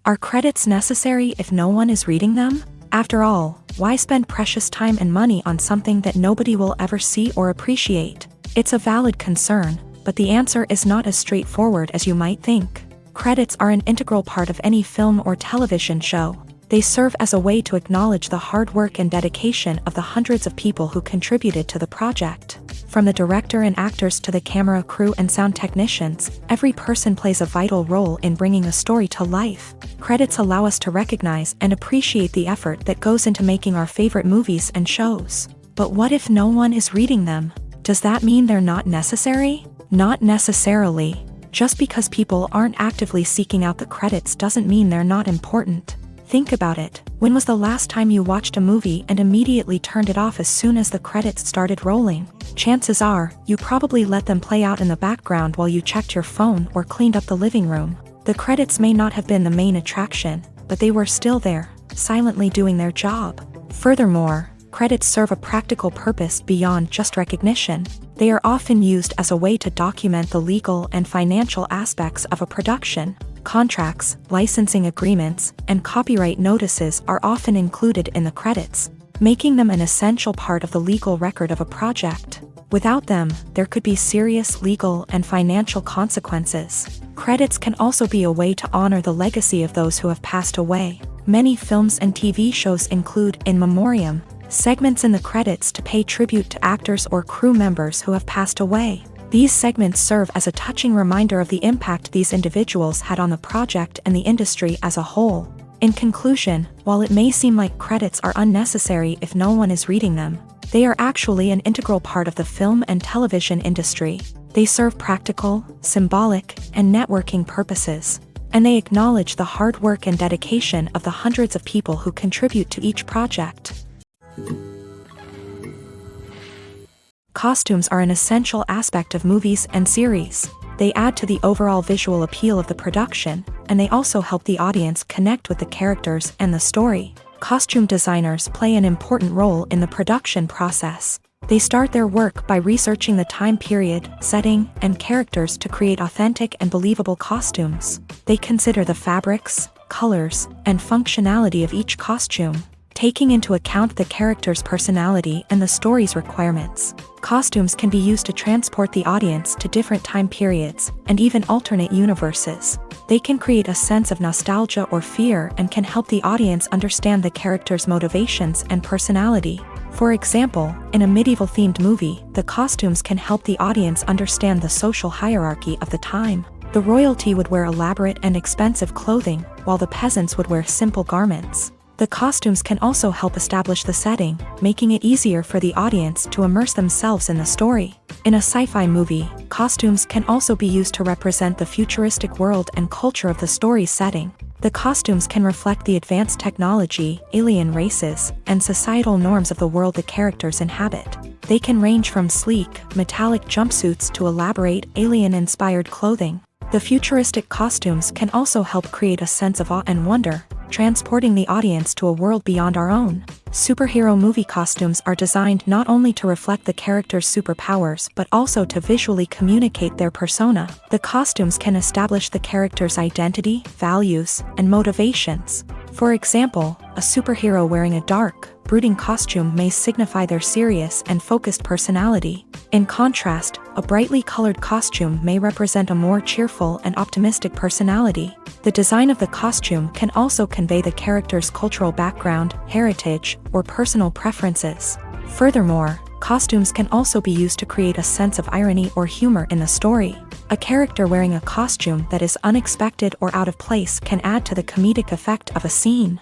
Are credits necessary if no one is reading them? After all, why spend precious time and money on something that nobody will ever see or appreciate? It's a valid concern, but the answer is not as straightforward as you might think. Credits are an integral part of any film or television show. They serve as a way to acknowledge the hard work and dedication of the hundreds of people who contributed to the project. From the director and actors to the camera crew and sound technicians, every person plays a vital role in bringing a story to life. Credits allow us to recognize and appreciate the effort that goes into making our favorite movies and shows. But what if no one is reading them? Does that mean they're not necessary? Not necessarily. Just because people aren't actively seeking out the credits doesn't mean they're not important. Think about it. When was the last time you watched a movie and immediately turned it off as soon as the credits started rolling? Chances are, you probably let them play out in the background while you checked your phone or cleaned up the living room. The credits may not have been the main attraction, but they were still there, silently doing their job. Furthermore, credits serve a practical purpose beyond just recognition. They are often used as a way to document the legal and financial aspects of a production. Contracts, licensing agreements, and copyright notices are often included in the credits, making them an essential part of the legal record of a project. Without them, there could be serious legal and financial consequences. Credits can also be a way to honor the legacy of those who have passed away. Many films and TV shows include in memoriam segments in the credits to pay tribute to actors or crew members who have passed away. These segments serve as a touching reminder of the impact these individuals had on the project and the industry as a whole. In conclusion, while it may seem like credits are unnecessary if no one is reading them, they are actually an integral part of the film and television industry. They serve practical, symbolic, and networking purposes, and they acknowledge the hard work and dedication of the hundreds of people who contribute to each project. Costumes are an essential aspect of movies and series. They add to the overall visual appeal of the production, and they also help the audience connect with the characters and the story. Costume designers play an important role in the production process. They start their work by researching the time period, setting, and characters to create authentic and believable costumes. They consider the fabrics, colors, and functionality of each costume, taking into account the character's personality and the story's requirements. Costumes can be used to transport the audience to different time periods, and even alternate universes. They can create a sense of nostalgia or fear and can help the audience understand the character's motivations and personality. For example, in a medieval-themed movie, the costumes can help the audience understand the social hierarchy of the time. The royalty would wear elaborate and expensive clothing, while the peasants would wear simple garments. The costumes can also help establish the setting, making it easier for the audience to immerse themselves in the story. In a sci-fi movie, costumes can also be used to represent the futuristic world and culture of the story's setting. The costumes can reflect the advanced technology, alien races, and societal norms of the world the characters inhabit. They can range from sleek, metallic jumpsuits to elaborate, alien-inspired clothing. The futuristic costumes can also help create a sense of awe and wonder, transporting the audience to a world beyond our own. Superhero movie costumes are designed not only to reflect the character's superpowers but also to visually communicate their persona. The costumes can establish the character's identity, values, and motivations. For example, a superhero wearing a dark, brooding costume may signify their serious and focused personality. In contrast, a brightly colored costume may represent a more cheerful and optimistic personality. The design of the costume can also convey the character's cultural background, heritage, or personal preferences. Furthermore, costumes can also be used to create a sense of irony or humor in the story. A character wearing a costume that is unexpected or out of place can add to the comedic effect of a scene.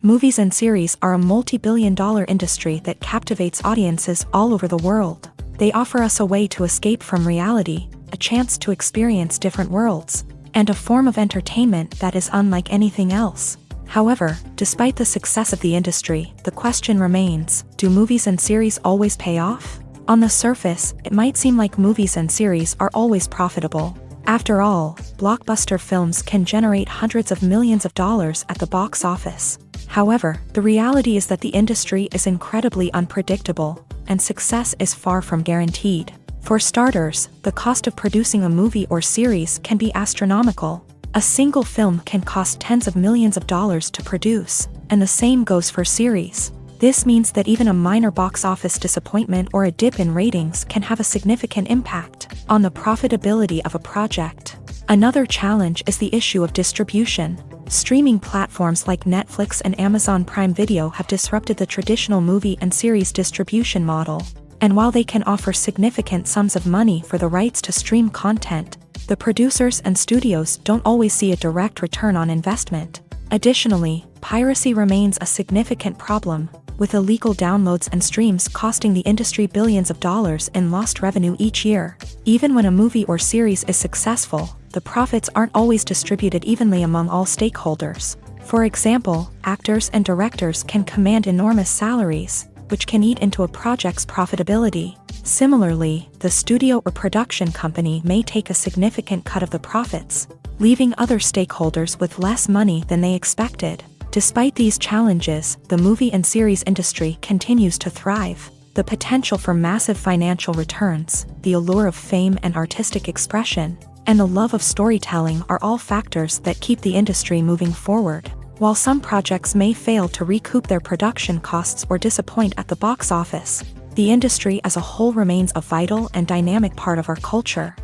Movies and series are a multi-billion-dollar industry that captivates audiences all over the world. They offer us a way to escape from reality, a chance to experience different worlds, and a form of entertainment that is unlike anything else. However, despite the success of the industry, the question remains, do movies and series always pay off? On the surface, it might seem like movies and series are always profitable. After all, blockbuster films can generate hundreds of millions of dollars at the box office. However, the reality is that the industry is incredibly unpredictable, and success is far from guaranteed. For starters, the cost of producing a movie or series can be astronomical. A single film can cost tens of millions of dollars to produce, and the same goes for series. This means that even a minor box office disappointment or a dip in ratings can have a significant impact on the profitability of a project. Another challenge is the issue of distribution. Streaming platforms like Netflix and Amazon Prime Video have disrupted the traditional movie and series distribution model. And while they can offer significant sums of money for the rights to stream content, the producers and studios don't always see a direct return on investment. Additionally, piracy remains a significant problem, with illegal downloads and streams costing the industry billions of dollars in lost revenue each year. Even when a movie or series is successful, the profits aren't always distributed evenly among all stakeholders. For example, actors and directors can command enormous salaries, which can eat into a project's profitability. Similarly, the studio or production company may take a significant cut of the profits, leaving other stakeholders with less money than they expected. Despite these challenges, the movie and series industry continues to thrive. The potential for massive financial returns, the allure of fame and artistic expression, and the love of storytelling are all factors that keep the industry moving forward. While some projects may fail to recoup their production costs or disappoint at the box office, the industry as a whole remains a vital and dynamic part of our culture.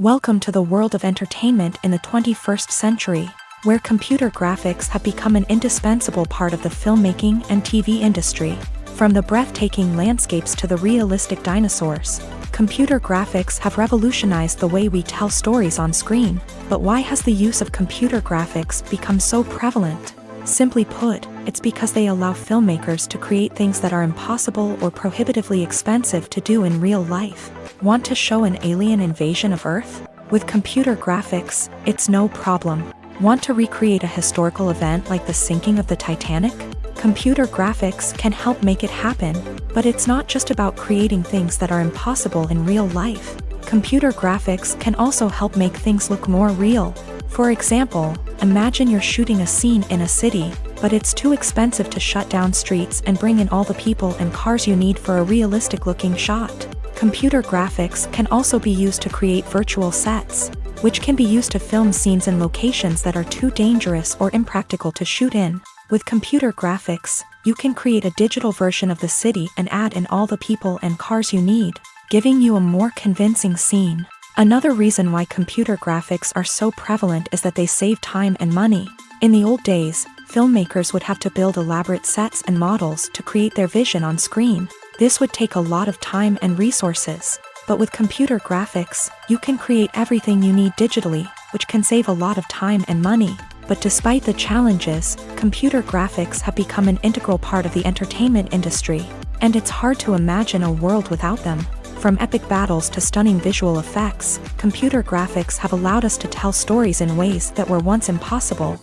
Welcome to the world of entertainment in the 21st century, where computer graphics have become an indispensable part of the filmmaking and TV industry. From the breathtaking landscapes to the realistic dinosaurs, computer graphics have revolutionized the way we tell stories on screen. But why has the use of computer graphics become so prevalent? Simply put, it's because they allow filmmakers to create things that are impossible or prohibitively expensive to do in real life. Want to show an alien invasion of Earth? With computer graphics, it's no problem. Want to recreate a historical event like the sinking of the Titanic? Computer graphics can help make it happen, but it's not just about creating things that are impossible in real life. Computer graphics can also help make things look more real. For example, imagine you're shooting a scene in a city, but it's too expensive to shut down streets and bring in all the people and cars you need for a realistic-looking shot. Computer graphics can also be used to create virtual sets, which can be used to film scenes in locations that are too dangerous or impractical to shoot in. With computer graphics, you can create a digital version of the city and add in all the people and cars you need, giving you a more convincing scene. Another reason why computer graphics are so prevalent is that they save time and money. In the old days, filmmakers would have to build elaborate sets and models to create their vision on screen. This would take a lot of time and resources. But with computer graphics, you can create everything you need digitally, which can save a lot of time and money. But despite the challenges, computer graphics have become an integral part of the entertainment industry, and it's hard to imagine a world without them. From epic battles to stunning visual effects, computer graphics have allowed us to tell stories in ways that were once impossible.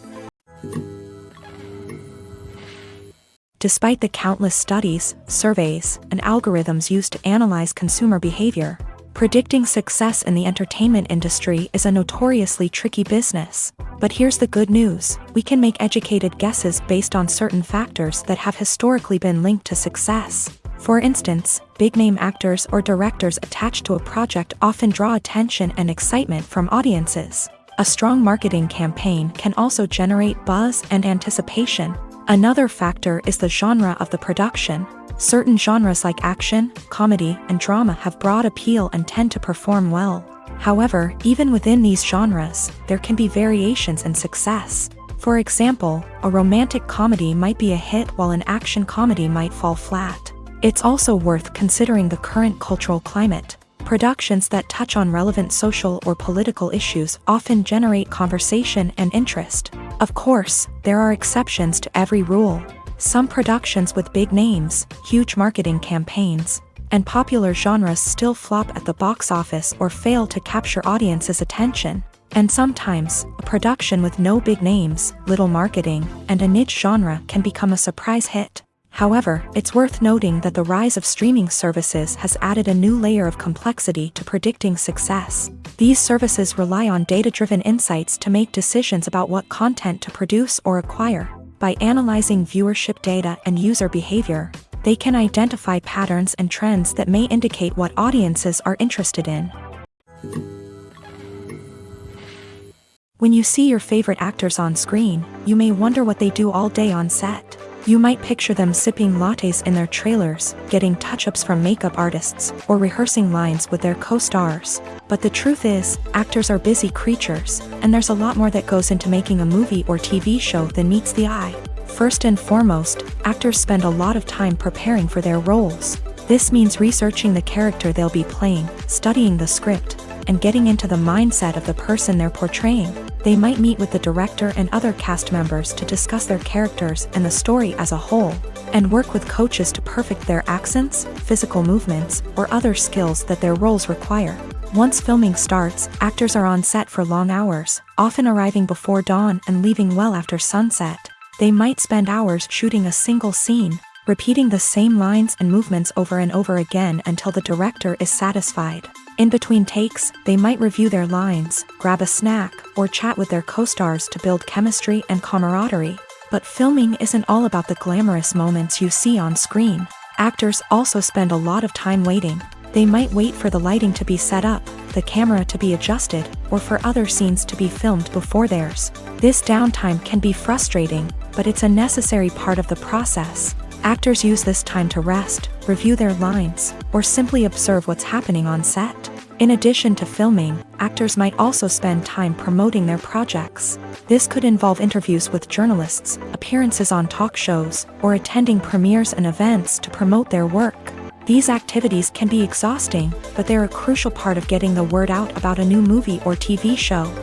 Despite the countless studies, surveys, and algorithms used to analyze consumer behavior, predicting success in the entertainment industry is a notoriously tricky business. But here's the good news: we can make educated guesses based on certain factors that have historically been linked to success. For instance, big-name actors or directors attached to a project often draw attention and excitement from audiences. A strong marketing campaign can also generate buzz and anticipation. Another factor is the genre of the production. Certain genres like action, comedy, and drama have broad appeal and tend to perform well. However, even within these genres, there can be variations in success. For example, a romantic comedy might be a hit while an action comedy might fall flat. It's also worth considering the current cultural climate. Productions that touch on relevant social or political issues often generate conversation and interest. Of course, there are exceptions to every rule. Some productions with big names, huge marketing campaigns, and popular genres still flop at the box office or fail to capture audiences' attention. And sometimes, a production with no big names, little marketing, and a niche genre can become a surprise hit. However, it's worth noting that the rise of streaming services has added a new layer of complexity to predicting success. These services rely on data-driven insights to make decisions about what content to produce or acquire. By analyzing viewership data and user behavior, they can identify patterns and trends that may indicate what audiences are interested in. When you see your favorite actors on screen, you may wonder what they do all day on set. You might picture them sipping lattes in their trailers, getting touch-ups from makeup artists, or rehearsing lines with their co-stars. But the truth is, actors are busy creatures, and there's a lot more that goes into making a movie or TV show than meets the eye. First and foremost, actors spend a lot of time preparing for their roles. This means researching the character they'll be playing, studying the script, and getting into the mindset of the person they're portraying. They might meet with the director and other cast members to discuss their characters and the story as a whole, and work with coaches to perfect their accents, physical movements, or other skills that their roles require. Once filming starts, actors are on set for long hours, often arriving before dawn and leaving well after sunset. They might spend hours shooting a single scene, repeating the same lines and movements over and over again until the director is satisfied. In between takes, they might review their lines, grab a snack, or chat with their co-stars to build chemistry and camaraderie. But filming isn't all about the glamorous moments you see on screen. Actors also spend a lot of time waiting. They might wait for the lighting to be set up, the camera to be adjusted, or for other scenes to be filmed before theirs. This downtime can be frustrating, but it's a necessary part of the process. Actors use this time to rest, review their lines, or simply observe what's happening on set. In addition to filming, actors might also spend time promoting their projects. This could involve interviews with journalists, appearances on talk shows, or attending premieres and events to promote their work. These activities can be exhausting, but they're a crucial part of getting the word out about a new movie or TV show.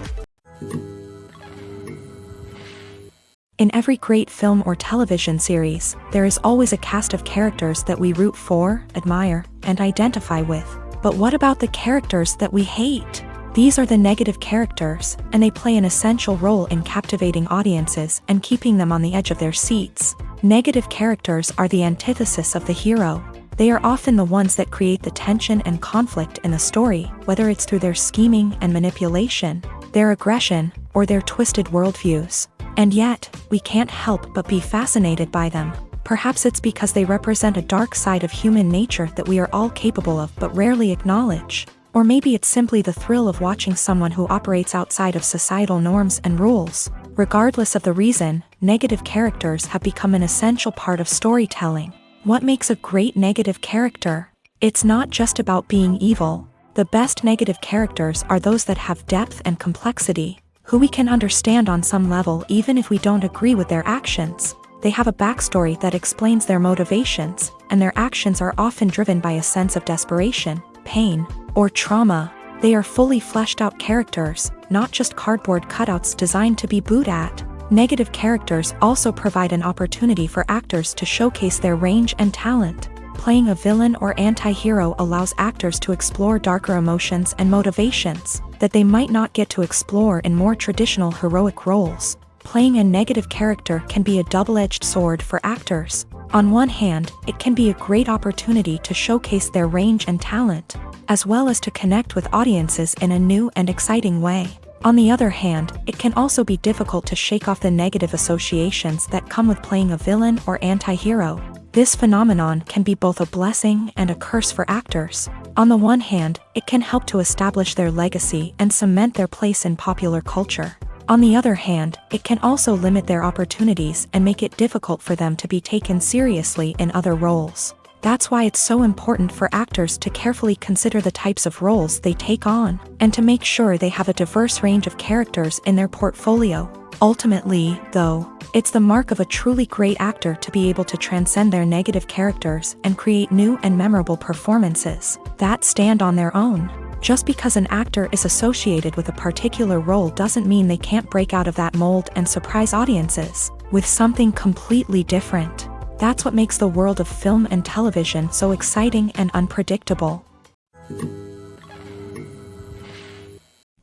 In every great film or television series, there is always a cast of characters that we root for, admire, and identify with. But what about the characters that we hate? These are the negative characters, and they play an essential role in captivating audiences and keeping them on the edge of their seats. Negative characters are the antithesis of the hero. They are often the ones that create the tension and conflict in the story, whether it's through their scheming and manipulation, their aggression, or their twisted worldviews. And yet, we can't help but be fascinated by them. Perhaps it's because they represent a dark side of human nature that we are all capable of but rarely acknowledge. Or maybe it's simply the thrill of watching someone who operates outside of societal norms and rules. Regardless of the reason, negative characters have become an essential part of storytelling. What makes a great negative character? It's not just about being evil. The best negative characters are those that have depth and complexity, who we can understand on some level even if we don't agree with their actions. They have a backstory that explains their motivations, and their actions are often driven by a sense of desperation, pain, or trauma. They are fully fleshed out characters, not just cardboard cutouts designed to be booed at. Negative characters also provide an opportunity for actors to showcase their range and talent. Playing a villain or anti-hero allows actors to explore darker emotions and motivations that they might not get to explore in more traditional heroic roles. Playing a negative character can be a double-edged sword for actors. On one hand, it can be a great opportunity to showcase their range and talent, as well as to connect with audiences in a new and exciting way. On the other hand, it can also be difficult to shake off the negative associations that come with playing a villain or anti-hero. This phenomenon can be both a blessing and a curse for actors. On the one hand, it can help to establish their legacy and cement their place in popular culture. On the other hand, it can also limit their opportunities and make it difficult for them to be taken seriously in other roles. That's why it's so important for actors to carefully consider the types of roles they take on, and to make sure they have a diverse range of characters in their portfolio. Ultimately, though, it's the mark of a truly great actor to be able to transcend their negative characters and create new and memorable performances that stand on their own. Just because an actor is associated with a particular role doesn't mean they can't break out of that mold and surprise audiences with something completely different. That's what makes the world of film and television so exciting and unpredictable.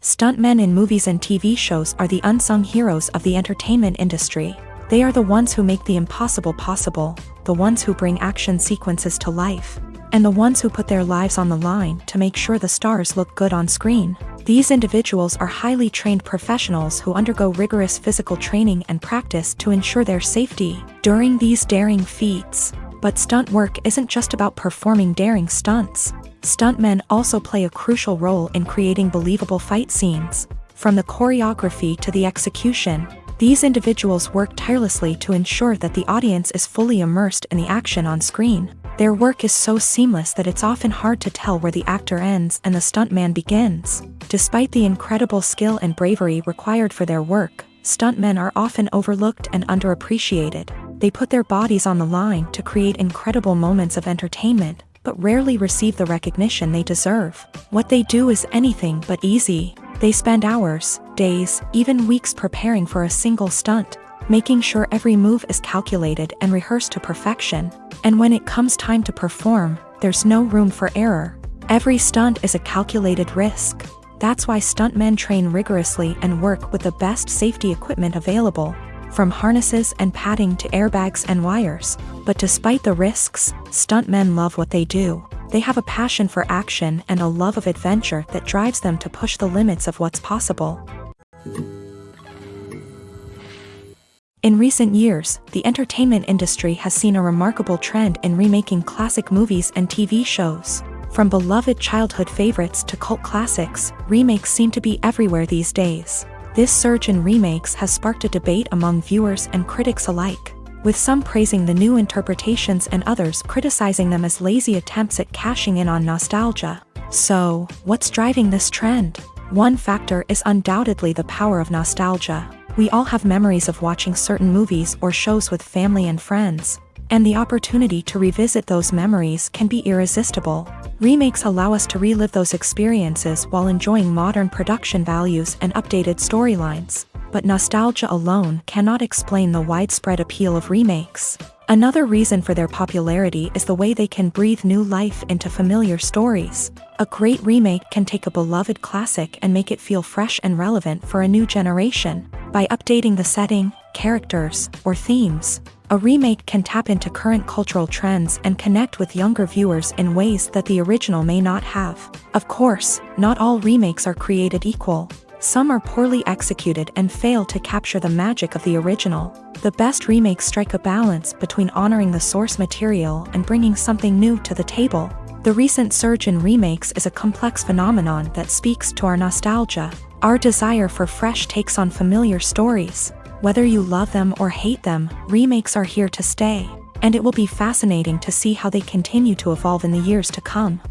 Stuntmen in movies and TV shows are the unsung heroes of the entertainment industry. They are the ones who make the impossible possible, the ones who bring action sequences to life, and the ones who put their lives on the line to make sure the stars look good on screen. These individuals are highly trained professionals who undergo rigorous physical training and practice to ensure their safety during these daring feats. But stunt work isn't just about performing daring stunts. Stuntmen also play a crucial role in creating believable fight scenes. From the choreography to the execution, these individuals work tirelessly to ensure that the audience is fully immersed in the action on screen. Their work is so seamless that it's often hard to tell where the actor ends and the stuntman begins. Despite the incredible skill and bravery required for their work, stuntmen are often overlooked and underappreciated. They put their bodies on the line to create incredible moments of entertainment, but rarely receive the recognition they deserve. What they do is anything but easy. They spend hours, days, even weeks preparing for a single stunt, making sure every move is calculated and rehearsed to perfection. And when it comes time to perform, there's no room for error. Every stunt is a calculated risk. That's why stuntmen train rigorously and work with the best safety equipment available, from harnesses and padding to airbags and wires. But despite the risks, stuntmen love what they do. They have a passion for action and a love of adventure that drives them to push the limits of what's possible. In recent years, the entertainment industry has seen a remarkable trend in remaking classic movies and TV shows. From beloved childhood favorites to cult classics, remakes seem to be everywhere these days. This surge in remakes has sparked a debate among viewers and critics alike, with some praising the new interpretations and others criticizing them as lazy attempts at cashing in on nostalgia. So, what's driving this trend? One factor is undoubtedly the power of nostalgia. We all have memories of watching certain movies or shows with family and friends, and the opportunity to revisit those memories can be irresistible. Remakes allow us to relive those experiences while enjoying modern production values and updated storylines. But nostalgia alone cannot explain the widespread appeal of remakes. Another reason for their popularity is the way they can breathe new life into familiar stories. A great remake can take a beloved classic and make it feel fresh and relevant for a new generation. By updating the setting, characters, or themes, a remake can tap into current cultural trends and connect with younger viewers in ways that the original may not have. Of course, not all remakes are created equal. Some are poorly executed and fail to capture the magic of the original. The best remakes strike a balance between honoring the source material and bringing something new to the table. The recent surge in remakes is a complex phenomenon that speaks to our nostalgia, our desire for fresh takes on familiar stories. Whether you love them or hate them, remakes are here to stay, and it will be fascinating to see how they continue to evolve in the years to come.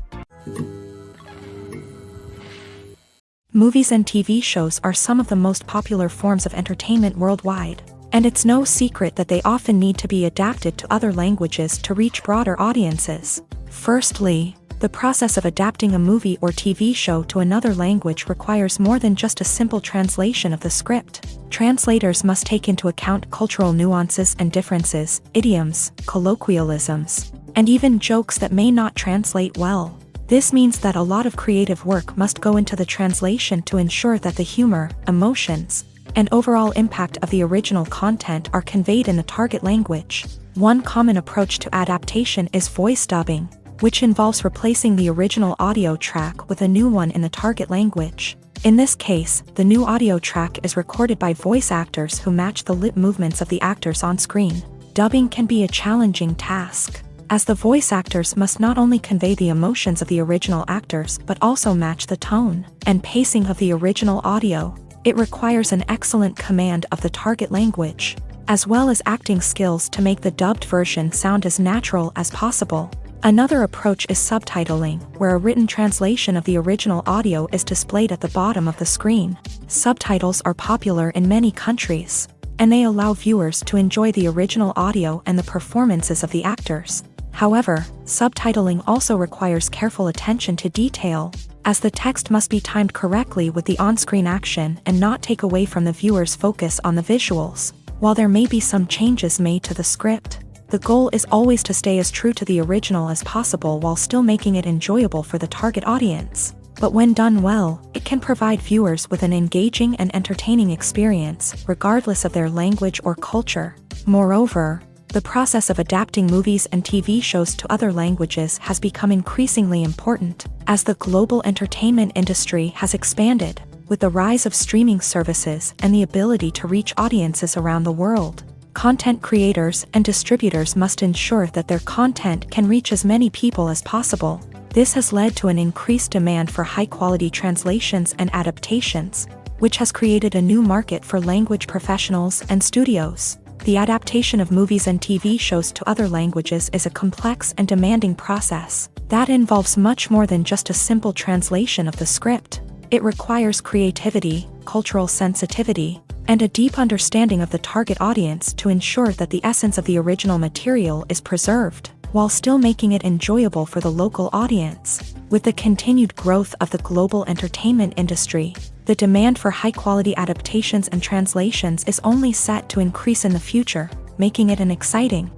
Movies and TV shows are some of the most popular forms of entertainment worldwide, and it's no secret that they often need to be adapted to other languages to reach broader audiences. Firstly, the process of adapting a movie or TV show to another language requires more than just a simple translation of the script. Translators must take into account cultural nuances and differences, idioms, colloquialisms, and even jokes that may not translate well. This means that a lot of creative work must go into the translation to ensure that the humor, emotions, and overall impact of the original content are conveyed in the target language. One common approach to adaptation is voice dubbing, which involves replacing the original audio track with a new one in the target language. In this case, the new audio track is recorded by voice actors who match the lip movements of the actors on screen. Dubbing can be a challenging task, as the voice actors must not only convey the emotions of the original actors but also match the tone and pacing of the original audio. It requires an excellent command of the target language, as well as acting skills to make the dubbed version sound as natural as possible. Another approach is subtitling, where a written translation of the original audio is displayed at the bottom of the screen. Subtitles are popular in many countries, and they allow viewers to enjoy the original audio and the performances of the actors. However, subtitling also requires careful attention to detail, as the text must be timed correctly with the on-screen action and not take away from the viewer's focus on the visuals. While there may be some changes made to the script, the goal is always to stay as true to the original as possible while still making it enjoyable for the target audience. But when done well, it can provide viewers with an engaging and entertaining experience, regardless of their language or culture. Moreover, the process of adapting movies and TV shows to other languages has become increasingly important, as the global entertainment industry has expanded, with the rise of streaming services and the ability to reach audiences around the world. Content creators and distributors must ensure that their content can reach as many people as possible. This has led to an increased demand for high-quality translations and adaptations, which has created a new market for language professionals and studios. The adaptation of movies and TV shows to other languages is a complex and demanding process that involves much more than just a simple translation of the script. It requires creativity, cultural sensitivity, and a deep understanding of the target audience to ensure that the essence of the original material is preserved, while still making it enjoyable for the local audience. With the continued growth of the global entertainment industry, the demand for high-quality adaptations and translations is only set to increase in the future, making it an exciting